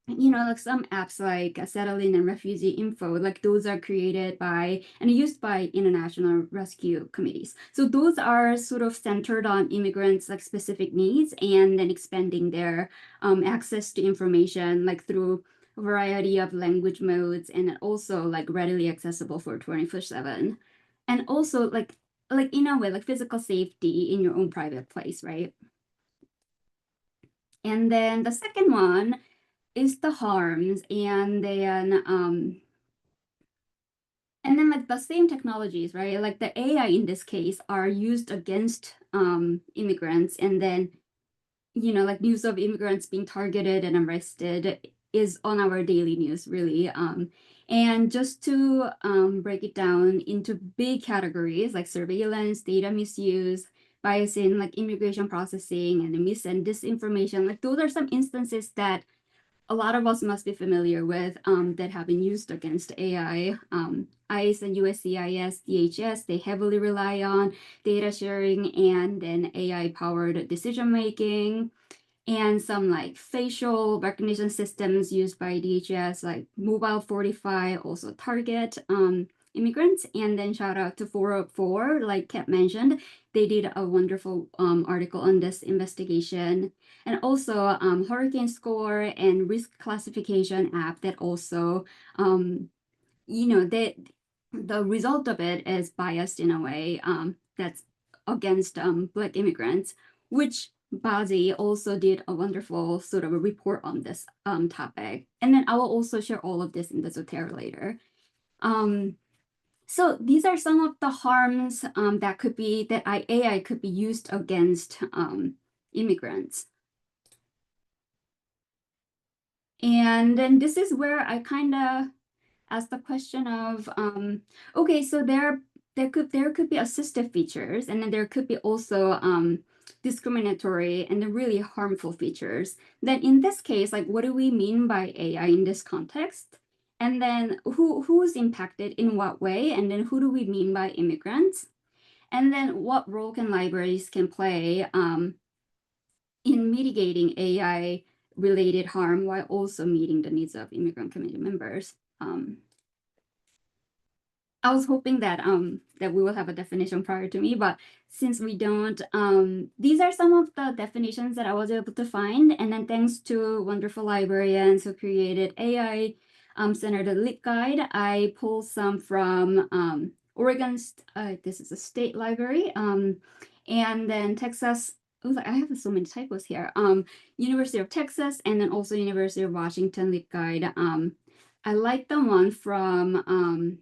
like some apps like Settling and Refugee Info, like those are created by and used by international rescue committees. So those are sort of centered on immigrants' like specific needs and then expanding their access to information like through a variety of language modes and also like readily accessible for 24/7. And also like in a way, like physical safety in your own private place, right? And then the second one is the harms, and then like the same technologies, right? Like the AI in this case are used against immigrants, and then like news of immigrants being targeted and arrested is on our daily news, really. And just to break it down into big categories like surveillance, data misuse, bias in like immigration processing, and mis and disinformation, like those are some instances that a lot of us must be familiar with that have been used against AI. ICE and USCIS, DHS, they heavily rely on data sharing and then AI-powered decision-making. And some like facial recognition systems used by DHS, like Mobile 45, also target immigrants. And then shout out to 404, like Kat mentioned, they did a wonderful article on this investigation. And also Hurricane Score and risk classification app that also, the result of it is biased in a way that's against Black immigrants, which Bazi also did a wonderful sort of a report on this topic. And then I will also share all of this in the Zotero later. So these are some of the harms that AI could be used against immigrants. And then this is where I kind of ask the question of, okay, so there could be assistive features, and then there could be also discriminatory and then really harmful features. Then in this case, like what do we mean by AI in this context? And then who's impacted in what way? And then who do we mean by immigrants? And then what role can libraries play in mitigating AI related harm while also meeting the needs of immigrant community members? I was hoping that that we will have a definition prior to me, but since we don't, these are some of the definitions that I was able to find. And then thanks to wonderful librarians who created AI centered lit guide, I pulled some from Oregon's, this is a state library, and then Texas. Oh, I have so many typos here. University of Texas, and then also University of Washington lit guide. I like the one from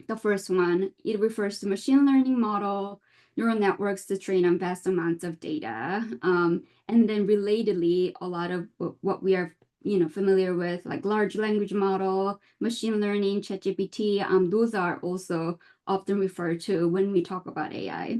the first one. It refers to machine learning model, neural networks to train on vast amounts of data. And then relatedly, a lot of what we are familiar with, like large language model, machine learning, ChatGPT, those are also often referred to when we talk about AI.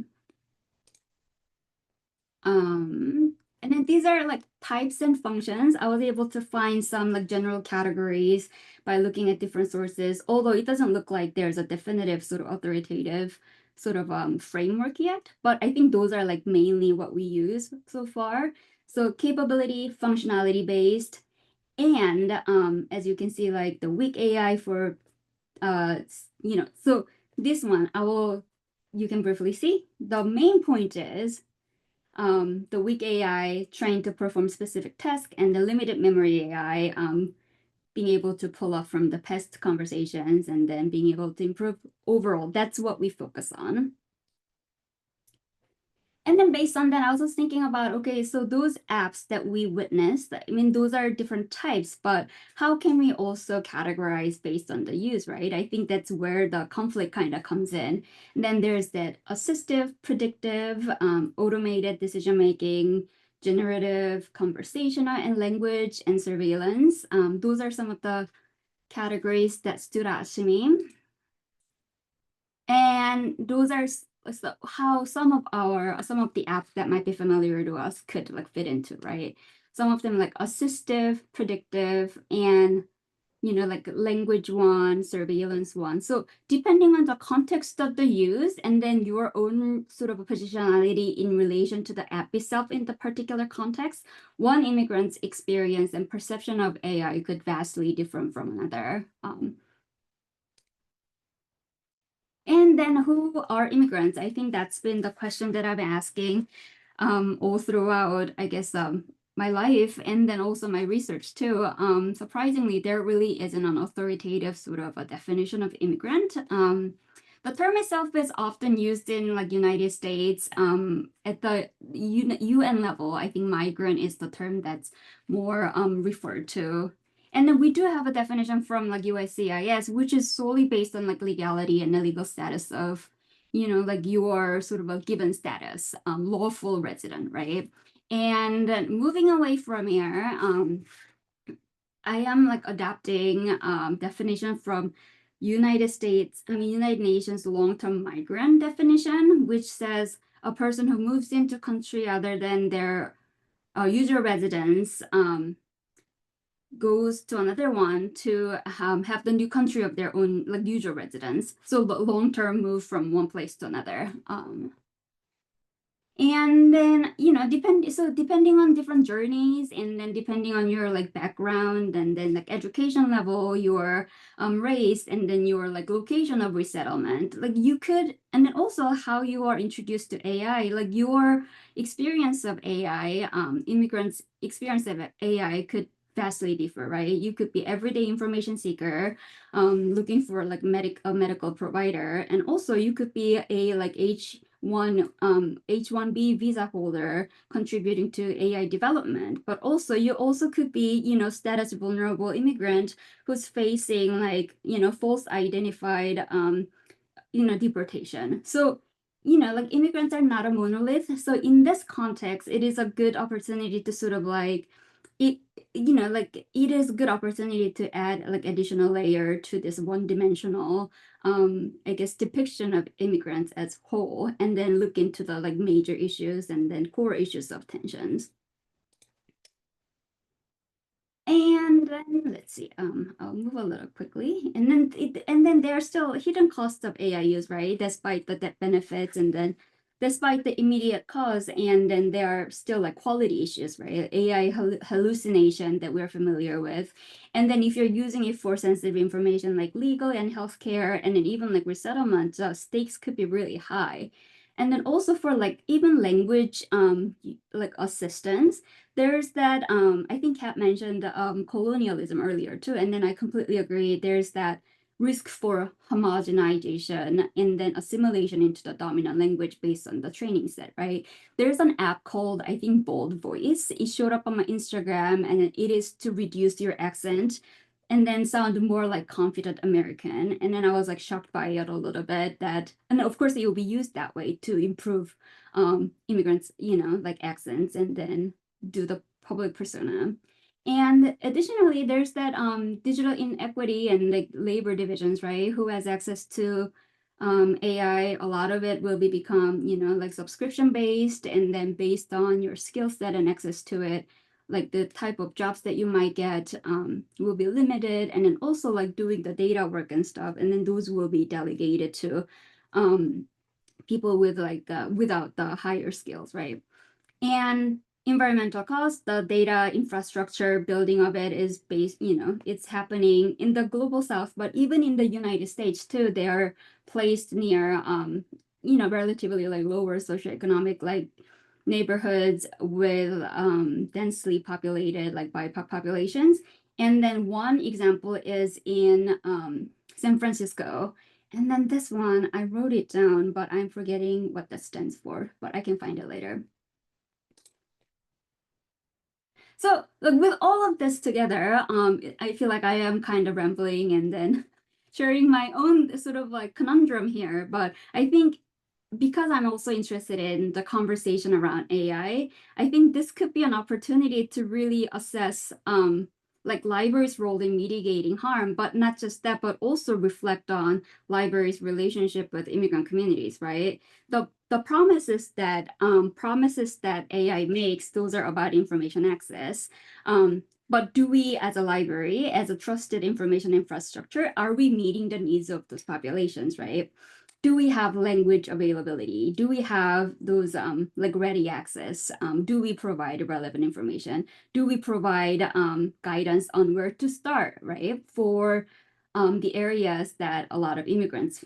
And then these are like types and functions. I was able to find some like general categories by looking at different sources, although it doesn't look like there's a definitive sort of authoritative sort of framework yet. But I think those are like mainly what we use so far. So capability, functionality based, and as you can see, like the weak AI for so this one you can briefly see. The main point is the weak AI trying to perform specific tasks, and the limited memory AI being able to pull off from the past conversations and then being able to improve overall. That's what we focus on. And then based on that, I was just thinking about, okay, so those apps that we witnessed, I mean, those are different types, but how can we also categorize based on the use, right? I think that's where the conflict kind of comes in. And then there's that assistive, predictive, automated decision-making, generative, conversational, and language and surveillance. Those are some of the categories that stood out to me. And those are how some of the apps that might be familiar to us could like fit into, right? Some of them like assistive, predictive, and like language one, surveillance one. So depending on the context of the use and then your own sort of a positionality in relation to the app itself in the particular context, one immigrant's experience and perception of AI could vastly differ from another. And then who are immigrants? I think that's been the question that I've been asking all throughout, I guess, my life and then also my research too. Surprisingly, there really isn't an authoritative sort of a definition of immigrant. The term itself is often used in like United States at the UN level. I think migrant is the term that's more referred to. And then we do have a definition from like USCIS, which is solely based on like legality and the legal status of, like your sort of a given status, lawful resident, right? And moving away from here, I am like adapting definition from United Nations long-term migrant definition, which says a person who moves into country other than their usual residence goes to another one to have the new country of their own like usual residence. So the long-term move from one place to another. And then, depending on different journeys and then depending on your like background and then like education level, your race, and then your like location of resettlement, like you could, and then also how you are introduced to AI, like your experience of AI, immigrants' experience of AI could vastly differ, right? You could be everyday information seeker, looking for like a medical provider, and also you could be a like H1B visa holder contributing to AI development, but also you also could be, status vulnerable immigrant who's facing like, false identified, deportation. So, like immigrants are not a monolith. So in this context, it is a good opportunity to sort of like, it is a good opportunity to add like additional layer to this one-dimensional I guess depiction of immigrants as whole, and then look into the like major issues and then core issues of tensions. And then let's see, I'll move a little quickly, and then there are still hidden costs of AI use, right? Despite the benefits, and then despite the immediate cause, and then there are still like quality issues, right? AI hallucination that we're familiar with. And then if you're using it for sensitive information like legal and healthcare, and then even like resettlement, stakes could be really high. And then also for like even language like assistance, there's that I think Kat mentioned colonialism earlier too, and then I completely agree. There's that risk for homogenization and then assimilation into the dominant language based on the training set, right? There's an app called, I think, Bold Voice. It showed up on my Instagram, and it is to reduce your accent and then sound more like confident American. And then I was like shocked by it a little bit that, and of course it will be used that way to improve immigrants, you know, like accents and then do the public persona. And additionally, there's that digital inequity and like labor divisions, right? Who has access to AI? A lot of it will become, you know, like subscription based, and then based on your skill set and access to it, like the type of jobs that you might get will be limited, and then also like doing the data work and stuff, and then those will be delegated to people with like without the higher skills, right? And environmental costs, the data infrastructure building of it is based, you know, it's happening in the global south, but even in the United States too, they are placed near, you know, relatively like lower socioeconomic like neighborhoods with densely populated like BIPOC populations. And then one example is in San Francisco. And then this one, I wrote it down, but I'm forgetting what that stands for, but I can find it later. So like, with all of this together, I feel like I am kind of rambling and then sharing my own sort of like conundrum here. But I think because I'm also interested in the conversation around AI, I think this could be an opportunity to really assess like libraries' role in mitigating harm, but not just that, but also reflect on libraries' relationship with immigrant communities, right? The promises that AI makes, those are about information access. But do we, as a library, as a trusted information infrastructure, are we meeting the needs of those populations, right? Do we have language availability? Do we have those like ready access? Do we provide relevant information? Do we provide guidance on where to start, right? For the areas that a lot of immigrants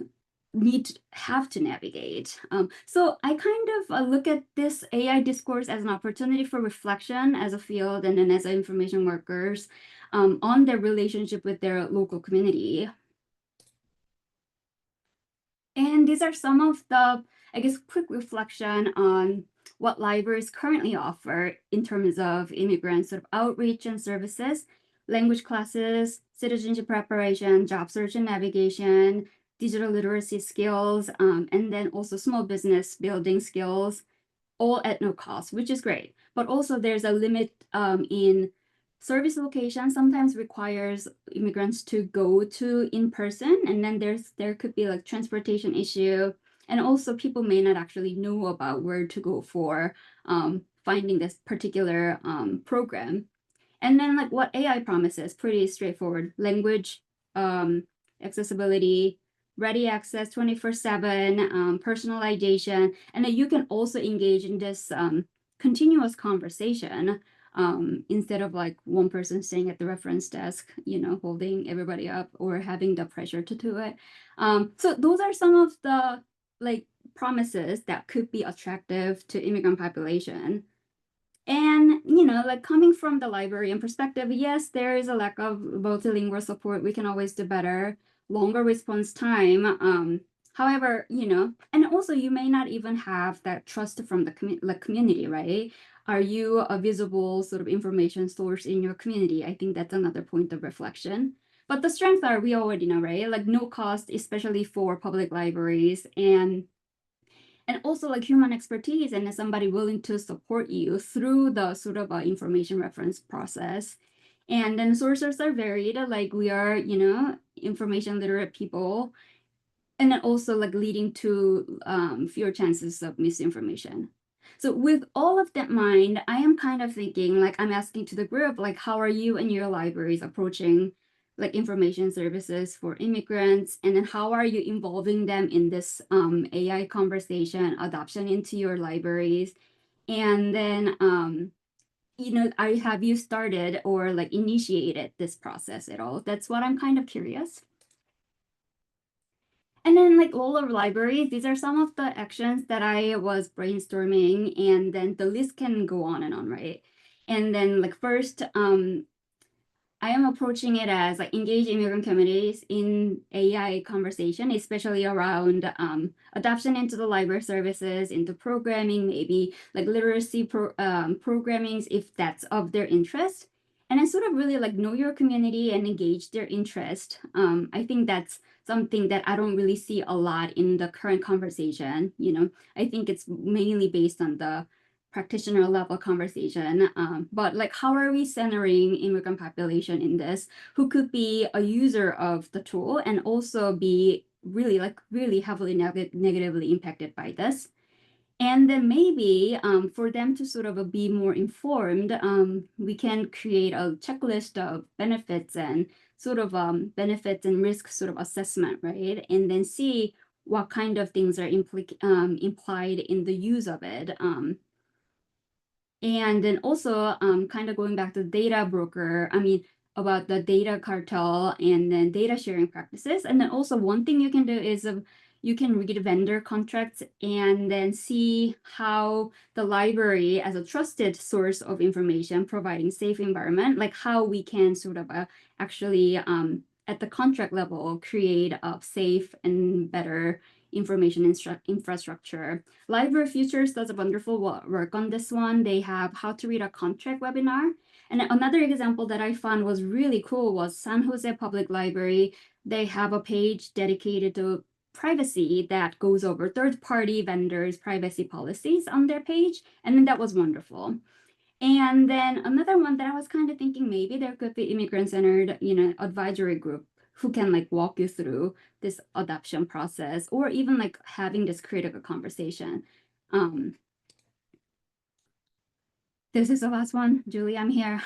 have to navigate. So I kind of look at this AI discourse as an opportunity for reflection as a field and then as information workers on their relationship with their local community. And these are some of the, I guess, quick reflection on what libraries currently offer in terms of immigrant sort of outreach and services, language classes, citizenship preparation, job search and navigation, digital literacy skills, and then also small business building skills, all at no cost, which is great. But also there's a limit in service location sometimes requires immigrants to go to in person, and then there could be like transportation issue, and also people may not actually know about where to go for finding this particular program. And then like what AI promises, pretty straightforward: language, accessibility, ready access 24/7, personalization, and then you can also engage in this continuous conversation instead of like one person staying at the reference desk, you know, holding everybody up or having the pressure to do it. So those are some of the like promises that could be attractive to immigrant population. And, you know, like coming from the librarian perspective, yes, there is a lack of multilingual support. We can always do better, longer response time. However, you know, and also you may not even have that trust from the community, right? Are you a visible sort of information source in your community? I think that's another point of reflection. But the strengths are, we already know, right? Like no cost, especially for public libraries, and also like human expertise and somebody willing to support you through the sort of information reference process. And then sources are varied, like we are, you know, information literate people, and then also like leading to fewer chances of misinformation. So with all of that in mind, I am kind of thinking, like I'm asking to the group, like how are you and your libraries approaching like information services for immigrants, and then how are you involving them in this AI conversation adoption into your libraries? And then have you started or like initiated this process at all? That's what I'm kind of curious. And then like all of libraries, these are some of the actions that I was brainstorming, and then the list can go on and on, right? And then like first, I am approaching it as like engage immigrant communities in AI conversation, especially around adoption into the library services, into programming, maybe like literacy programmings, if that's of their interest. And then sort of really like know your community and engage their interest. I think that's something that I don't really see a lot in the current conversation. I think it's mainly based on the practitioner level conversation, but like how are we centering immigrant population in this, who could be a user of the tool and also be really heavily negatively impacted by this. And then maybe for them to sort of be more informed, we can create a checklist of benefits and sort of benefits and risk sort of assessment, right? And then see what kind of things are implied in the use of it. And then also kind of going back to data broker, about the data cartel and then data sharing practices. And then also one thing you can do is you can read vendor contracts and then see how the library as a trusted source of information, providing safe environment, like how we can sort of actually at the contract level, create a safe and better information infrastructure. Library Futures does a wonderful work on this one. They have how to read a contract webinar. And another example that I found was really cool was San Jose Public Library. They have a page dedicated to privacy that goes over third-party vendors' privacy policies on their page. And then that was wonderful. And then another one that I was kind of thinking maybe there could be immigrant-centered, advisory group who can like walk you through this adoption process, or even like having this critical conversation. This is the last one, Julie, I'm here.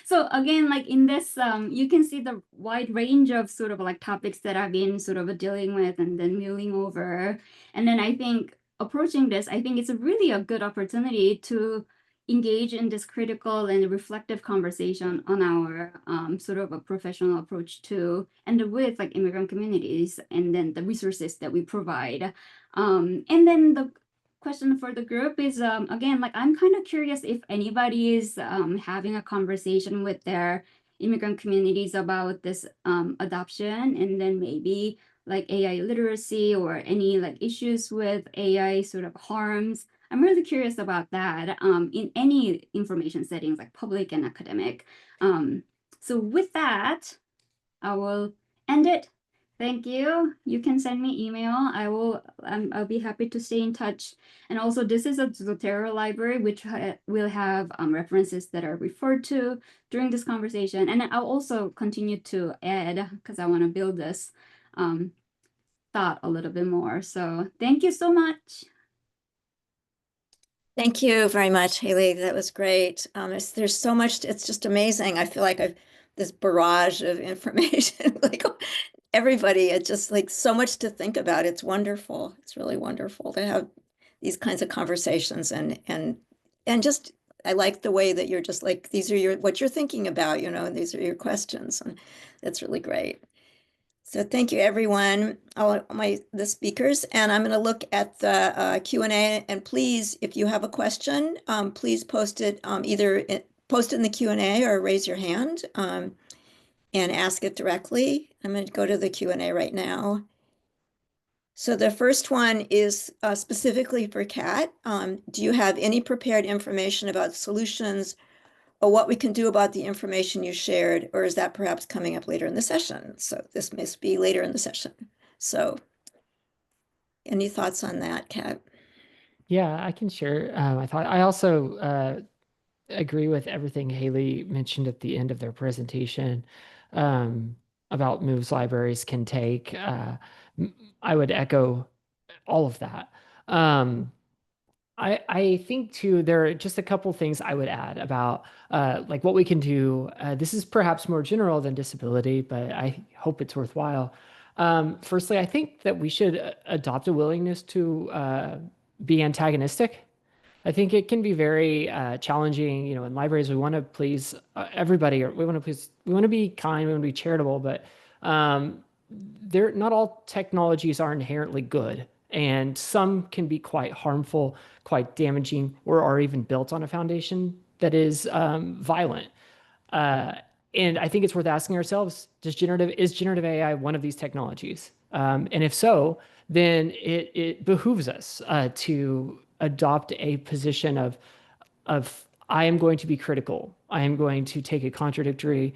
So again, like in this, you can see the wide range of sort of like topics that I've been sort of dealing with and then mulling over. And then I think approaching this, I think it's really a good opportunity to engage in this critical and reflective conversation on our sort of a professional approach to, and with like immigrant communities, and then the resources that we provide. And then the question for the group is, again, like I'm kind of curious if anybody is having a conversation with their immigrant communities about this adoption, and then maybe like AI literacy or any like issues with AI sort of harms. I'm really curious about that in any information settings, like public and academic. So with that, I will end it. Thank you. You can send me email. I'll be happy to stay in touch. And also this is a Zotero library, which will have references that are referred to during this conversation. And I'll also continue to add, because I want to build this thought a little bit more. So thank you so much. Thank you very much, Hayley. That was great. There's so much, it's just amazing. I feel like I've this barrage of information, like everybody, it's just like so much to think about. It's wonderful. It's really wonderful to have these kinds of conversations, and just I like the way that you're just like, these are what you're thinking about, and these are your questions, and that's really great. So thank you, everyone, all the speakers, and I'm going to look at the Q&A. And please, if you have a question, please post it post it in the Q&A or raise your hand and ask it directly. I'm going to go to the Q&A right now. So the first one is specifically for Kat. Do you have any prepared information about solutions or what we can do about the information you shared, or is that perhaps coming up later in the session? So this must be later in the session. So any thoughts on that, Kat? Yeah, I can share my thought. I also agree with everything Hayley mentioned at the end of their presentation about moves libraries can take. I would echo all of that. I think too, there are just a couple things I would add about like what we can do. This is perhaps more general than disability, but I hope it's worthwhile. Firstly, I think that we should adopt a willingness to be antagonistic. I think it can be very challenging. You know, in libraries, we want to please everybody, or we want to be kind, we want to be charitable, but not all technologies are inherently good, and some can be quite harmful, quite damaging, or are even built on a foundation that is violent. And I think it's worth asking ourselves, is generative AI one of these technologies? And if so, then it behooves us to adopt a position of I am going to be critical. I am going to take a contradictory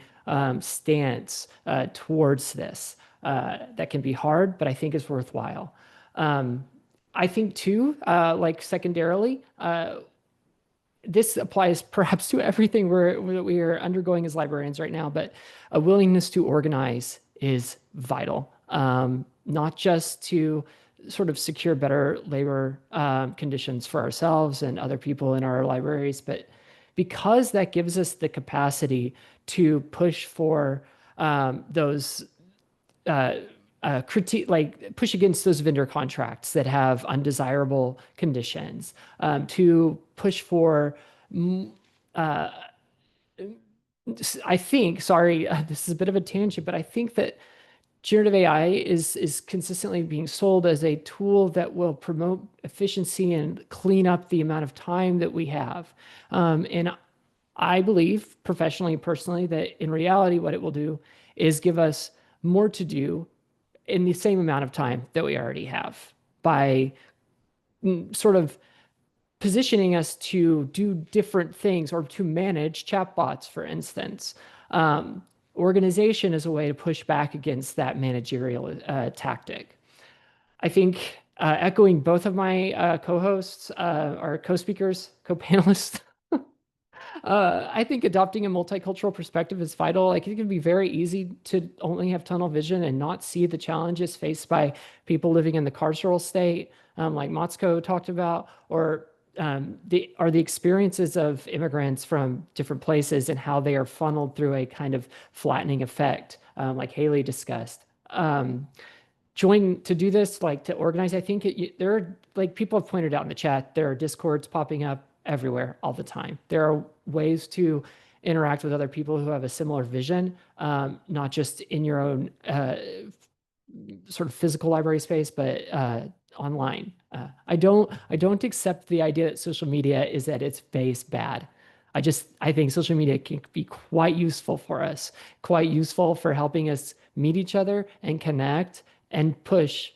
stance towards this. That can be hard, but I think it's worthwhile. I think too, like secondarily, this applies perhaps to everything we are undergoing as librarians right now, but a willingness to organize is vital, not just to sort of secure better labor conditions for ourselves and other people in our libraries, but because that gives us the capacity to push for those critique, like push against those vendor contracts that have undesirable conditions, to push for, I think, sorry, this is a bit of a tangent, but I think that generative AI is consistently being sold as a tool that will promote efficiency and clean up the amount of time that we have. And I believe professionally and personally that in reality, what it will do is give us more to do in the same amount of time that we already have by sort of positioning us to do different things or to manage chatbots, for instance. Organization is a way to push back against that managerial tactic. I think echoing both of my co-hosts or co-speakers, co-panelists, I think adopting a multicultural perspective is vital. Like it can be very easy to only have tunnel vision and not see the challenges faced by people living in the carceral state, like Matsuko talked about, or the experiences of immigrants from different places and how they are funneled through a kind of flattening effect, like Hayley discussed. To do this, like to organize, I think there are, like people have pointed out in the chat, there are discords popping up everywhere all the time. There are ways to interact with other people who have a similar vision, not just in your own sort of physical library space, but online. I don't accept the idea that social media is at its base bad. I think social media can be quite useful for us, quite useful for helping us meet each other and connect and push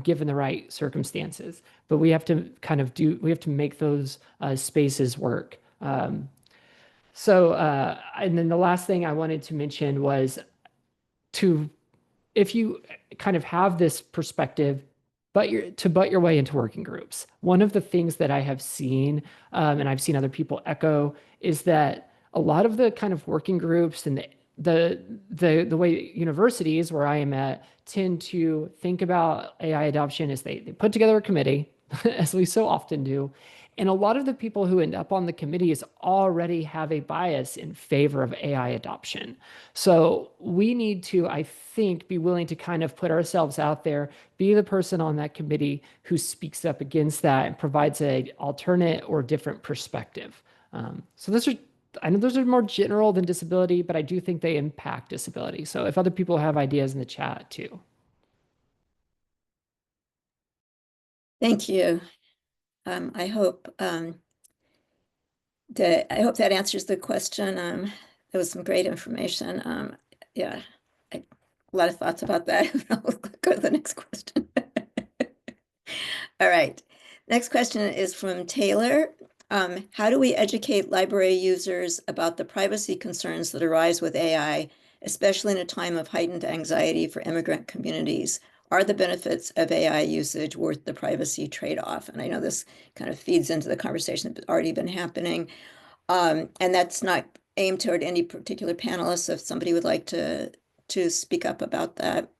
given the right circumstances. But we have to we have to make those spaces work. And then the last thing I wanted to mention was if you kind of have this perspective, butt your way into working groups. One of the things that I have seen, and I've seen other people echo, is that a lot of the kind of working groups and the way universities where I am at tend to think about AI adoption is they put together a committee, as we so often do. And a lot of the people who end up on the committees already have a bias in favor of AI adoption. So we need to, I think, be willing to kind of put ourselves out there, be the person on that committee who speaks up against that and provides an alternate or different perspective. So I know those are more general than disability, but I do think they impact disability. So if other people have ideas in the chat too. Thank you. I hope that answers the question. There was some great information. Yeah, a lot of thoughts about that. I'll go to the next question. All right. Next question is from Taylor. How do we educate library users about the privacy concerns that arise with AI, especially in a time of heightened anxiety for immigrant communities? Are the benefits of AI usage worth the privacy trade-off? And I know this kind of feeds into the conversation that's already been happening. And that's not aimed toward any particular panelists. If somebody would like to speak up about that.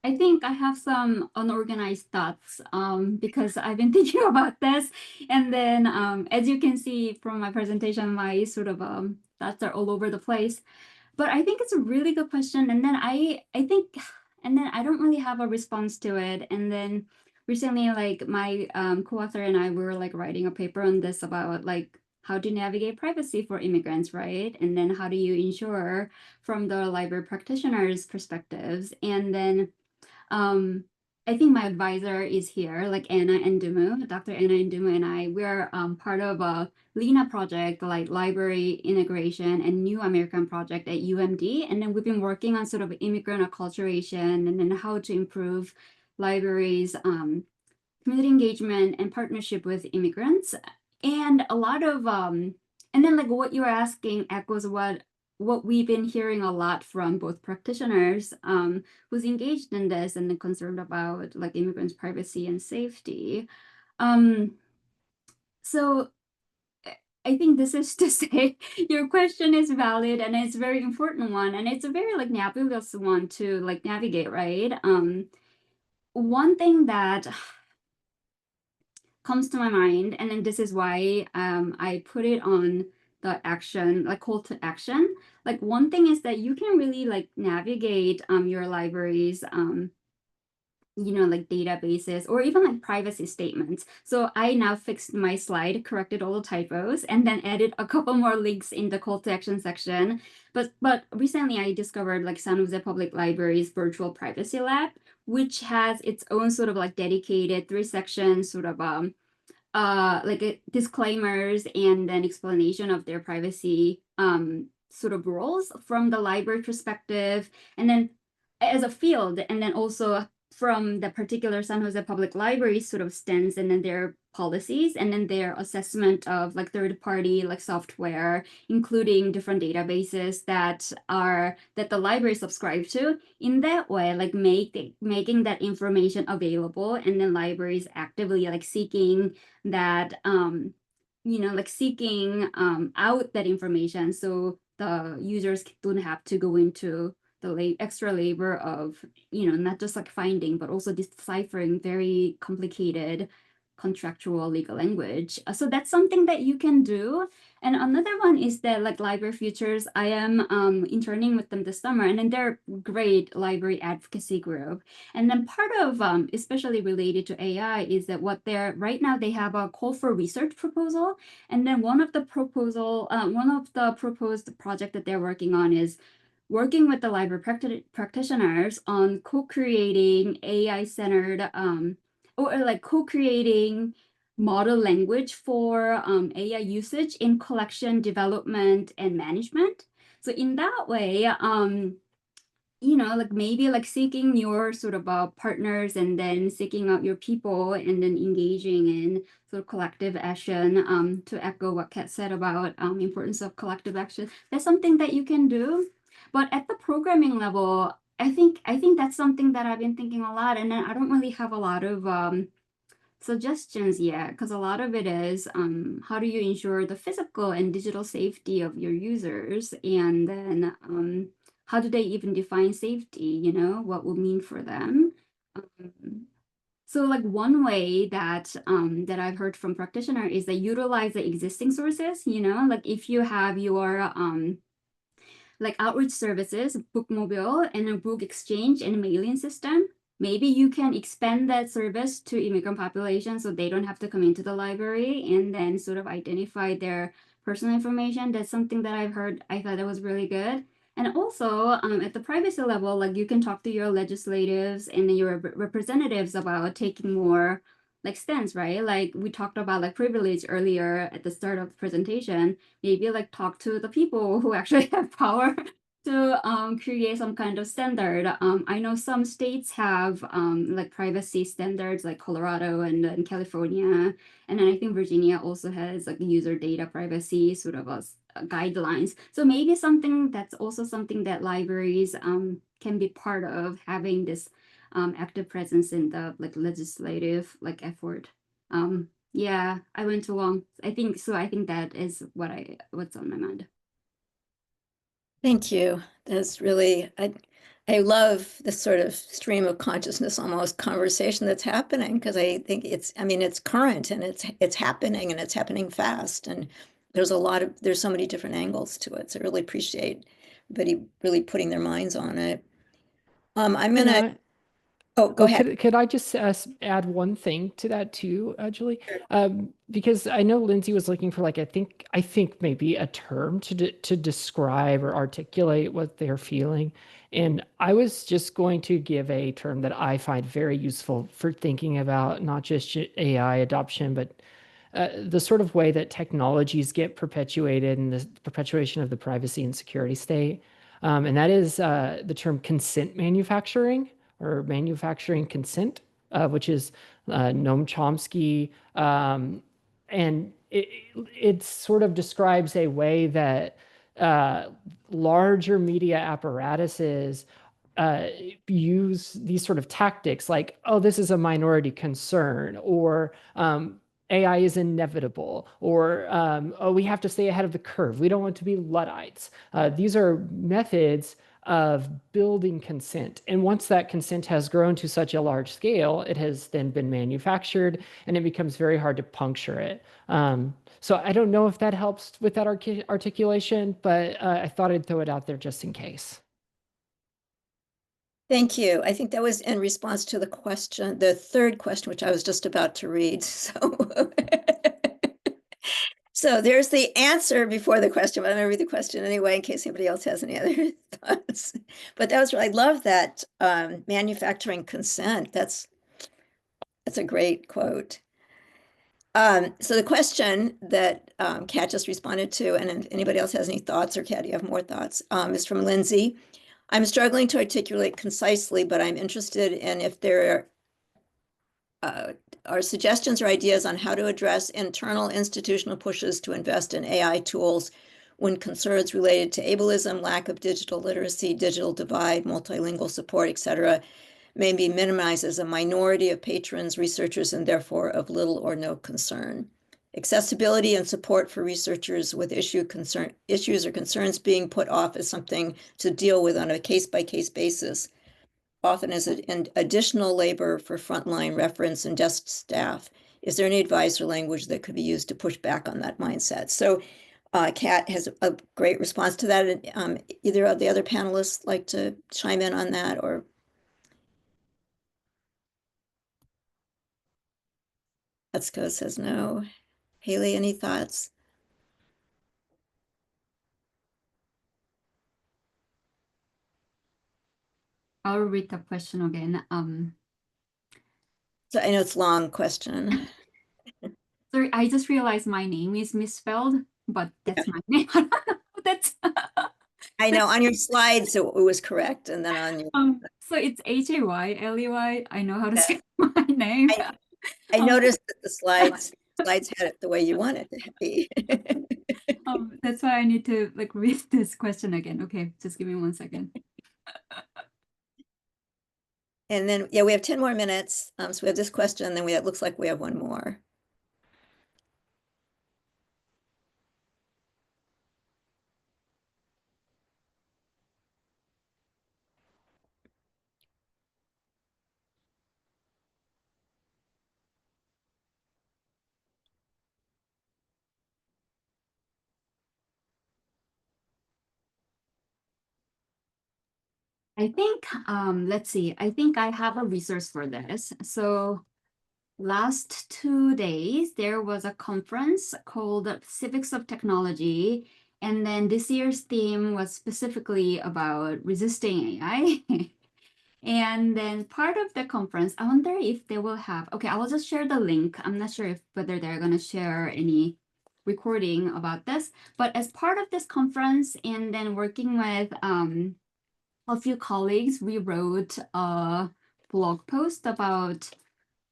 I think I have some unorganized thoughts because I've been thinking about this. And then as you can see from my presentation, my sort of thoughts are all over the place. But I think it's a really good question. And then I think, and then I don't really have a response to it. And then recently, like my co-author and I were like writing a paper on this about like how to navigate privacy for immigrants, right? And then how do you ensure from the library practitioners' perspectives? And then I think my advisor is here, like Anna Endumu, Dr. Anna Endumu and I, we're part of a LINA project, like Library Integration and New American Project at UMD. And then we've been working on sort of immigrant acculturation and then how to improve libraries' community engagement and partnership with immigrants. And a lot of, and then like what you're asking echoes what we've been hearing a lot from both practitioners who's engaged in this and concerned about like immigrants' privacy and safety. So I think this is to say your question is valid and it's a very important one and it's a very like nebulous one to like navigate, right? One thing that comes to my mind, and then this is why I put it on the action, like call to action. Like one thing is that you can really like navigate your libraries, you know, like databases or even like privacy statements. So I now fixed my slide, corrected all the typos, and then added a couple more links in the call to action section. But recently I discovered like San Jose Public Library's virtual privacy lab, which has its own sort of like dedicated 3-section sort of like disclaimers and then explanation of their privacy sort of rules from the library perspective, and then as a field, and then also from the particular San Jose Public Library sort of stance, and then their policies, and then their assessment of like third-party like software, including different databases that the library subscribe to. In that way, like making that information available, and then libraries actively like seeking that you know, like seeking out that information so the users don't have to go into the extra labor of, you know, not just like finding, but also deciphering very complicated contractual legal language. So that's something that you can do. And another one is that like Library Futures, I am interning with them this summer, and then they're a great library advocacy group. And then part of, especially related to AI, is that right now they have a call for research proposal. And then one of the proposed project that they're working on is working with the library practitioners on co-creating AI-centered, or like co-creating model language for AI usage in collection, development, and management. So in that way, you know, like maybe like seeking your sort of partners and then seeking out your people and then engaging in sort of collective action, to echo what Kat said about importance of collective action. That's something that you can do. But at the programming level, I think that's something that I've been thinking a lot, and then I don't really have a lot of suggestions yet, because a lot of it is how do you ensure the physical and digital safety of your users, and then how do they even define safety, you know, what will mean for them. So like one way that that I've heard from practitioners is that utilize the existing sources, you know, like if you have your like outreach services, bookmobile, and a book exchange and mailing system, maybe you can expand that service to immigrant population so they don't have to come into the library and then sort of identify their personal information. That's something that I've heard. I thought that was really good. And also at the privacy level, like you can talk to your legislatives and your representatives about taking more like stance, right? Like we talked about like privilege earlier at the start of the presentation. Maybe like talk to the people who actually have power to create some kind of standard. I know some states have like privacy standards, like Colorado and California, and then I think Virginia also has like user data privacy sort of guidelines. So maybe something that's also something that libraries can be part of, having this active presence in the like legislative like effort. Yeah, I went too long. I think that is what's on my mind. Thank you. That's really, I love this sort of stream of consciousness, almost conversation that's happening, because I think it's current and it's happening and it's happening fast. And there's so many different angles to it. So I really appreciate everybody really putting their minds on it. I'm Can gonna, I, oh, go ahead. could I just add one thing to that too, Julie? Because I know Lindsay was looking for like I think maybe a term to describe or articulate what they're feeling, and I was just going to give a term that I find very useful for thinking about not just AI adoption, but the sort of way that technologies get perpetuated and the perpetuation of the privacy and security state. And that is the term consent manufacturing or manufacturing consent, which is Noam Chomsky. And it sort of describes a way that larger media apparatuses use these sort of tactics like, oh, this is a minority concern, or AI is inevitable, or oh, we have to stay ahead of the curve. We don't want to be Luddites. These are methods of building consent. And once that consent has grown to such a large scale, it has then been manufactured and it becomes very hard to puncture it. So I don't know if that helps with that articulation, but I thought I'd throw it out there just in case. Thank you. I think that was in response to the question, the third question, which I was just about to read. So there's the answer before the question, but I'm going to read the question anyway in case anybody else has any other thoughts. But that was I love that manufacturing consent. That's a great quote. So the question that Kat just responded to, and if anybody else has any thoughts, or Kat, you have more thoughts, is from Lindsay. I'm struggling to articulate concisely, but I'm interested in if there are suggestions or ideas on how to address internal institutional pushes to invest in AI tools when concerns related to ableism, lack of digital literacy, digital divide, multilingual support, etc., may be minimized as a minority of patrons, researchers, and therefore of little or no concern. Accessibility and support for researchers with issues or concerns being put off as something to deal with on a case-by-case basis, often as an additional labor for frontline reference and desk staff. Is there any advice or language that could be used to push back on that mindset? So Kat has a great response to that. Either of the other panelists like to chime in on that, or Matsuko says no. Hayley, any thoughts? I'll read the question again. So I know it's a long question. Sorry, I just realized my name is misspelled, but that's my name. That's I know on your slides so it was correct, and then on your so it's Hayley. I know how to spell my name. I noticed that the slides had it the way you want it to be. That's why I need to like read this question again. Okay, just give me 1 second. And then, yeah, we have 10 more minutes. So we have this question, and then it looks like we have one more. I think, let's see, I think I have a resource for this. So last 2 days, there was a conference called Civics of Technology. And then this year's theme was specifically about resisting AI. And then part of the conference, I wonder if they will have, okay, I will just share the link. I'm not sure whether they're going to share any recording about this, but as part of this conference and then working with a few colleagues, we wrote a blog post about,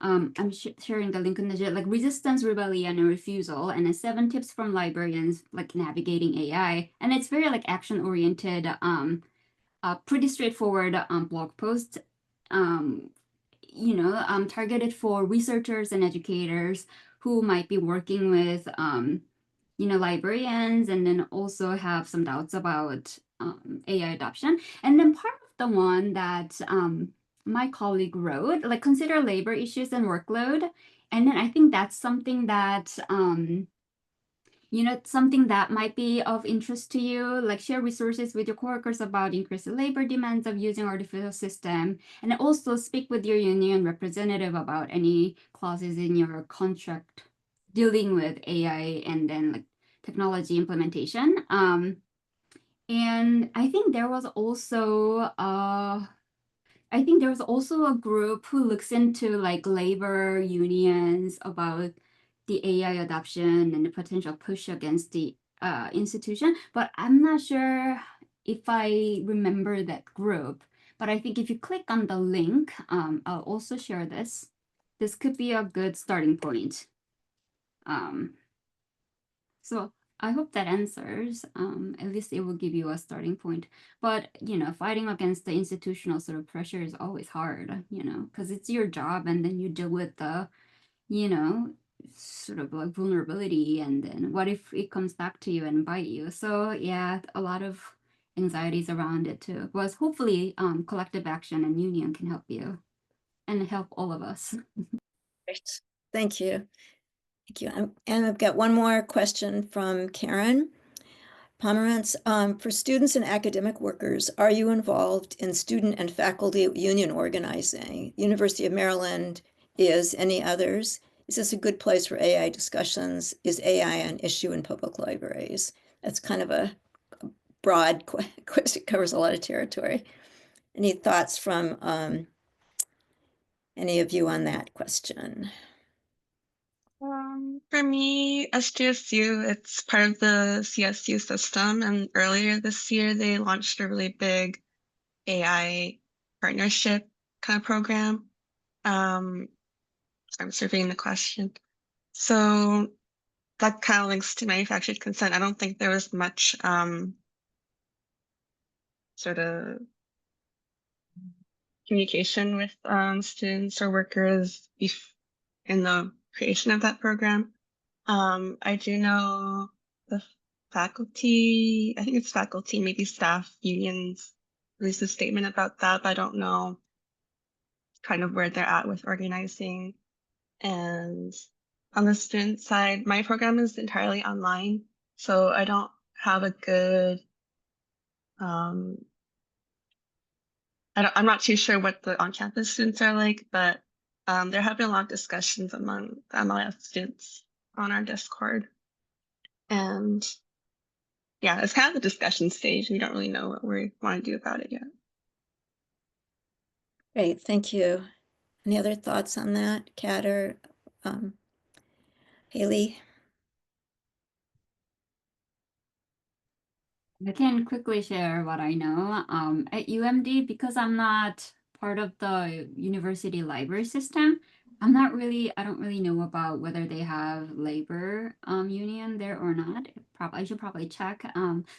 I'm sharing the link in the chat, like resistance, rebellion, and refusal, and 7 tips from librarians, like navigating AI. And it's very like action-oriented, pretty straightforward blog post, targeted for researchers and educators who might be working with, librarians, and then also have some doubts about AI adoption. And then part of the one that my colleague wrote, like consider labor issues and workload. And then I think that's something that, something that might be of interest to you, like share resources with your coworkers about increased labor demands of using artificial system, and also speak with your union representative about any clauses in your contract dealing with AI and then like technology implementation. And I think there was also a group who looks into like labor unions about the AI adoption and the potential push against the institution. But I'm not sure if I remember that group. But I think if you click on the link, I'll also share this. This could be a good starting point. So I hope that answers. At least it will give you a starting point. But, fighting against the institutional sort of pressure is always hard, because it's your job and then you deal with the, sort of like vulnerability, and then what if it comes back to you and bite you? So yeah, a lot of anxieties around it too. But hopefully collective action and union can help you and help all of us. Great. Thank you. Thank you. And I've got one more question from Karen Pomerantz. For students and academic workers, are you involved in student and faculty union organizing? University of Maryland is. Any others? Is this a good place for AI discussions? Is AI an issue in public libraries? That's kind of a broad question, covers a lot of territory. Any thoughts from any of you on that question? For me, SJSU, it's part of the CSU system, and earlier this year they launched a really big AI partnership kind of program. I'm surveying the question. So that kind of links to manufactured consent. I don't think there was much sort of communication with students or workers in the creation of that program. I do know the faculty, I think it's faculty, maybe staff unions released a statement about that, but I don't know kind of where they're at with organizing. And on the student side, my program is entirely online, so I don't have a good, I'm not too sure what the on-campus students are like, but there have been a lot of discussions among the MLIS students on our Discord. And yeah, it's kind of the discussion stage. We don't really know what we want to do about it yet. Great, thank you. Any other thoughts on that, Kat or Hayley? I can quickly share what I know. At UMD, because I'm not part of the university library system, I don't really know about whether they have labor union there or not. I should probably check.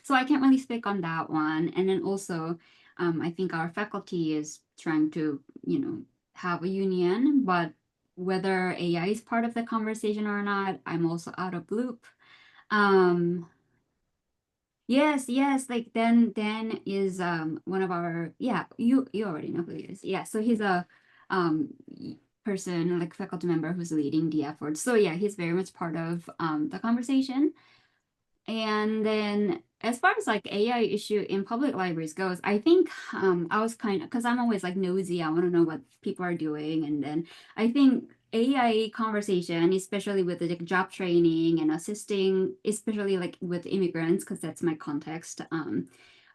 So I can't really speak on that one. And then also, I think our faculty is trying to, have a union, but whether AI is part of the conversation or not, I'm also out of loop. Yes, like Dan is one of our, yeah, you already know who he is. Yeah, so he's a person, like faculty member who's leading the effort. So yeah, he's very much part of the conversation. And then as far as like AI issue in public libraries goes, I think I was kind of, because I'm always like nosy, I want to know what people are doing. And then I think AI conversation, especially with the job training and assisting, especially like with immigrants, because that's my context,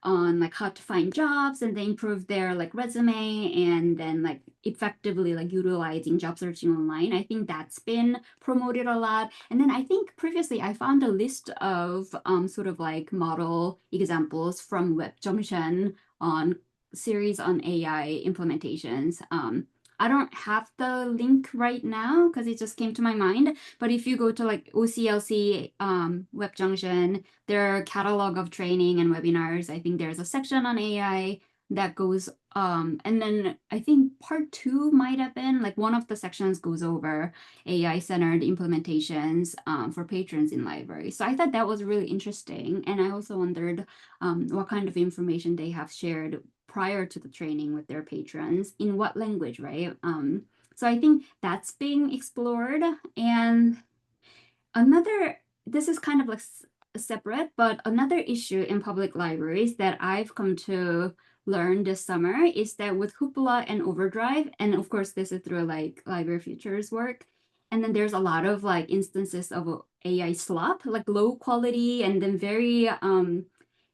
on like how to find jobs and then improve their like resume and then like effectively like utilizing job searching online. I think that's been promoted a lot. And then I think previously I found a list of sort of like model examples from Web Junction on series on AI implementations. I don't have the link right now because it just came to my mind. But if you go to like OCLC Web Junction, their catalog of training and webinars, I think there's a section on AI that goes, and then I think part 2 might have been like one of the sections goes over AI-centered implementations for patrons in libraries. So I thought that was really interesting. And I also wondered what kind of information they have shared prior to the training with their patrons, in what language, right? So I think that's being explored. And this is kind of like separate, but another issue in public libraries that I've come to learn this summer is that with Hoopla and Overdrive, and of course this is through like Library Futures work, and then there's a lot of like instances of AI slop, like low quality and then very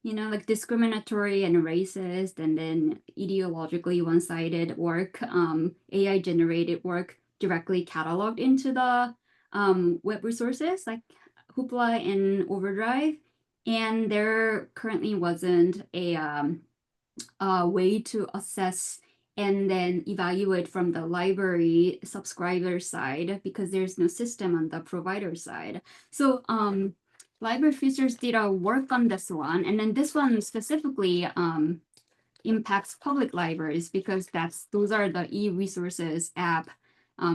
like discriminatory and racist and then ideologically one-sided work, AI generated work directly cataloged into the web resources like Hoopla and Overdrive. And there currently wasn't a way to assess and then evaluate from the library subscriber side because there's no system on the provider side. So Library Futures did a work on this one, and then this one specifically impacts public libraries because those are the e-resources app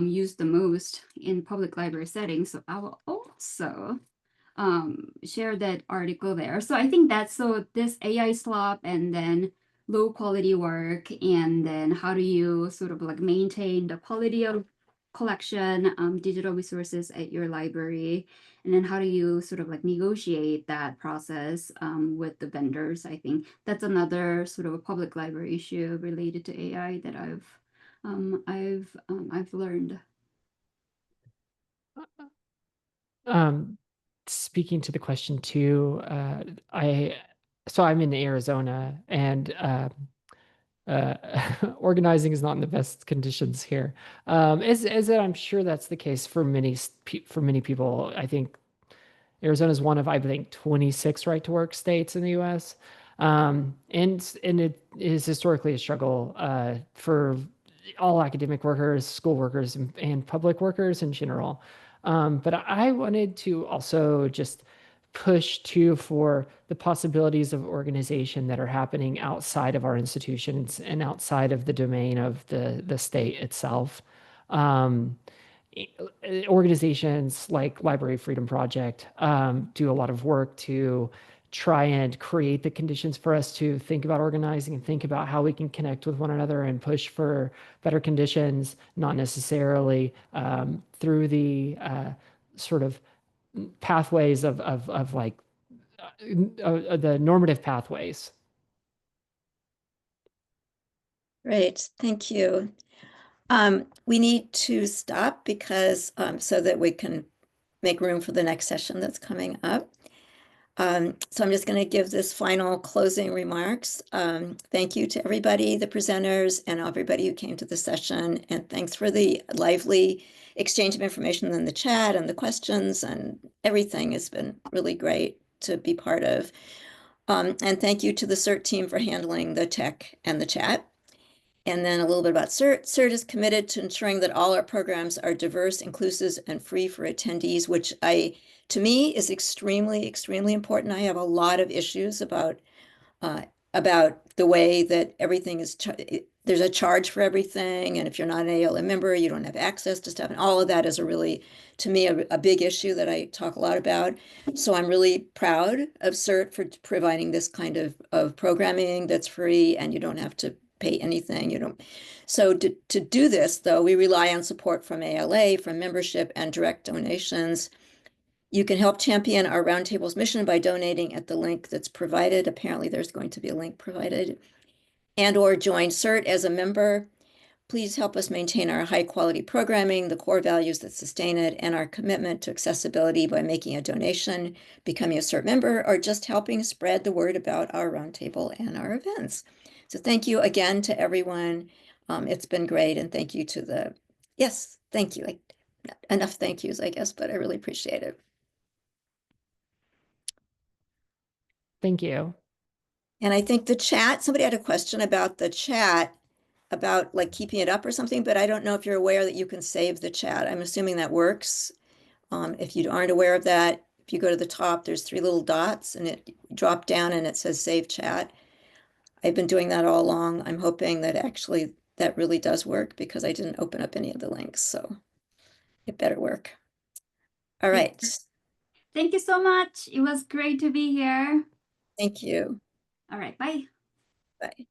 used the most in public library settings. So I will also share that article there. So I think this AI slop and then low quality work, and then how do you sort of like maintain the quality of collection, digital resources at your library, and then how do you sort of like negotiate that process with the vendors. I think that's another sort of a public library issue related to AI that I've learned. Speaking to the question too, I'm in Arizona, and organizing is not in the best conditions here. As I'm sure that's the case for many people. I think Arizona is one of, I think, 26 right to work states in the U.S. And it is historically a struggle for all academic workers, school workers, and public workers in general. But I wanted to also just push too for the possibilities of organization that are happening outside of our institutions and outside of the domain of the state itself. Organizations like Library Freedom Project do a lot of work to try and create the conditions for us to think about organizing and think about how we can connect with one another and push for better conditions, not necessarily through the sort of pathways of like the normative pathways. Great, thank you. We need to stop because so that we can make room for the next session that's coming up. So I'm just going to give this final closing remarks. Thank you to everybody, the presenters, and everybody who came to the session. And thanks for the lively exchange of information in the chat and the questions, and everything has been really great to be part of. And thank you to the SRRT team for handling the tech and the chat. And then a little bit about SRRT. SRRT is committed to ensuring that all our programs are diverse, inclusive, and free for attendees, which to me is extremely, extremely important. I have a lot of issues about the way that everything is, there's a charge for everything. And if you're not an ALM member, you don't have access to stuff. And all of that is to me, a big issue that I talk a lot about. So I'm really proud of SRRT for providing this kind of programming that's free and you don't have to pay anything. So to do this, though, we rely on support from ALA, from membership and direct donations. You can help champion our Roundtable's mission by donating at the link that's provided. Apparently, there's going to be a link provided. And/or join SRRT as a member. Please help us maintain our high-quality programming, the core values that sustain it, and our commitment to accessibility by making a donation, becoming a SRRT member, or just helping spread the word about our Roundtable and our events. So thank you again to everyone. It's been great, and thank you to yes, thank you. Enough thank yous, I guess, but I really appreciate it. Thank you. And I think the chat, somebody had a question about the chat, about like keeping it up or something, but I don't know if you're aware that you can save the chat. I'm assuming that works. If you aren't aware of that, if you go to the top, there's 3 little dots and it drop down and it says save chat. I've been doing that all along. I'm hoping that actually that really does work because I didn't open up any of the links, so it better work. All right. Thank you so much. It was great to be here. Thank you. All right, bye. Bye.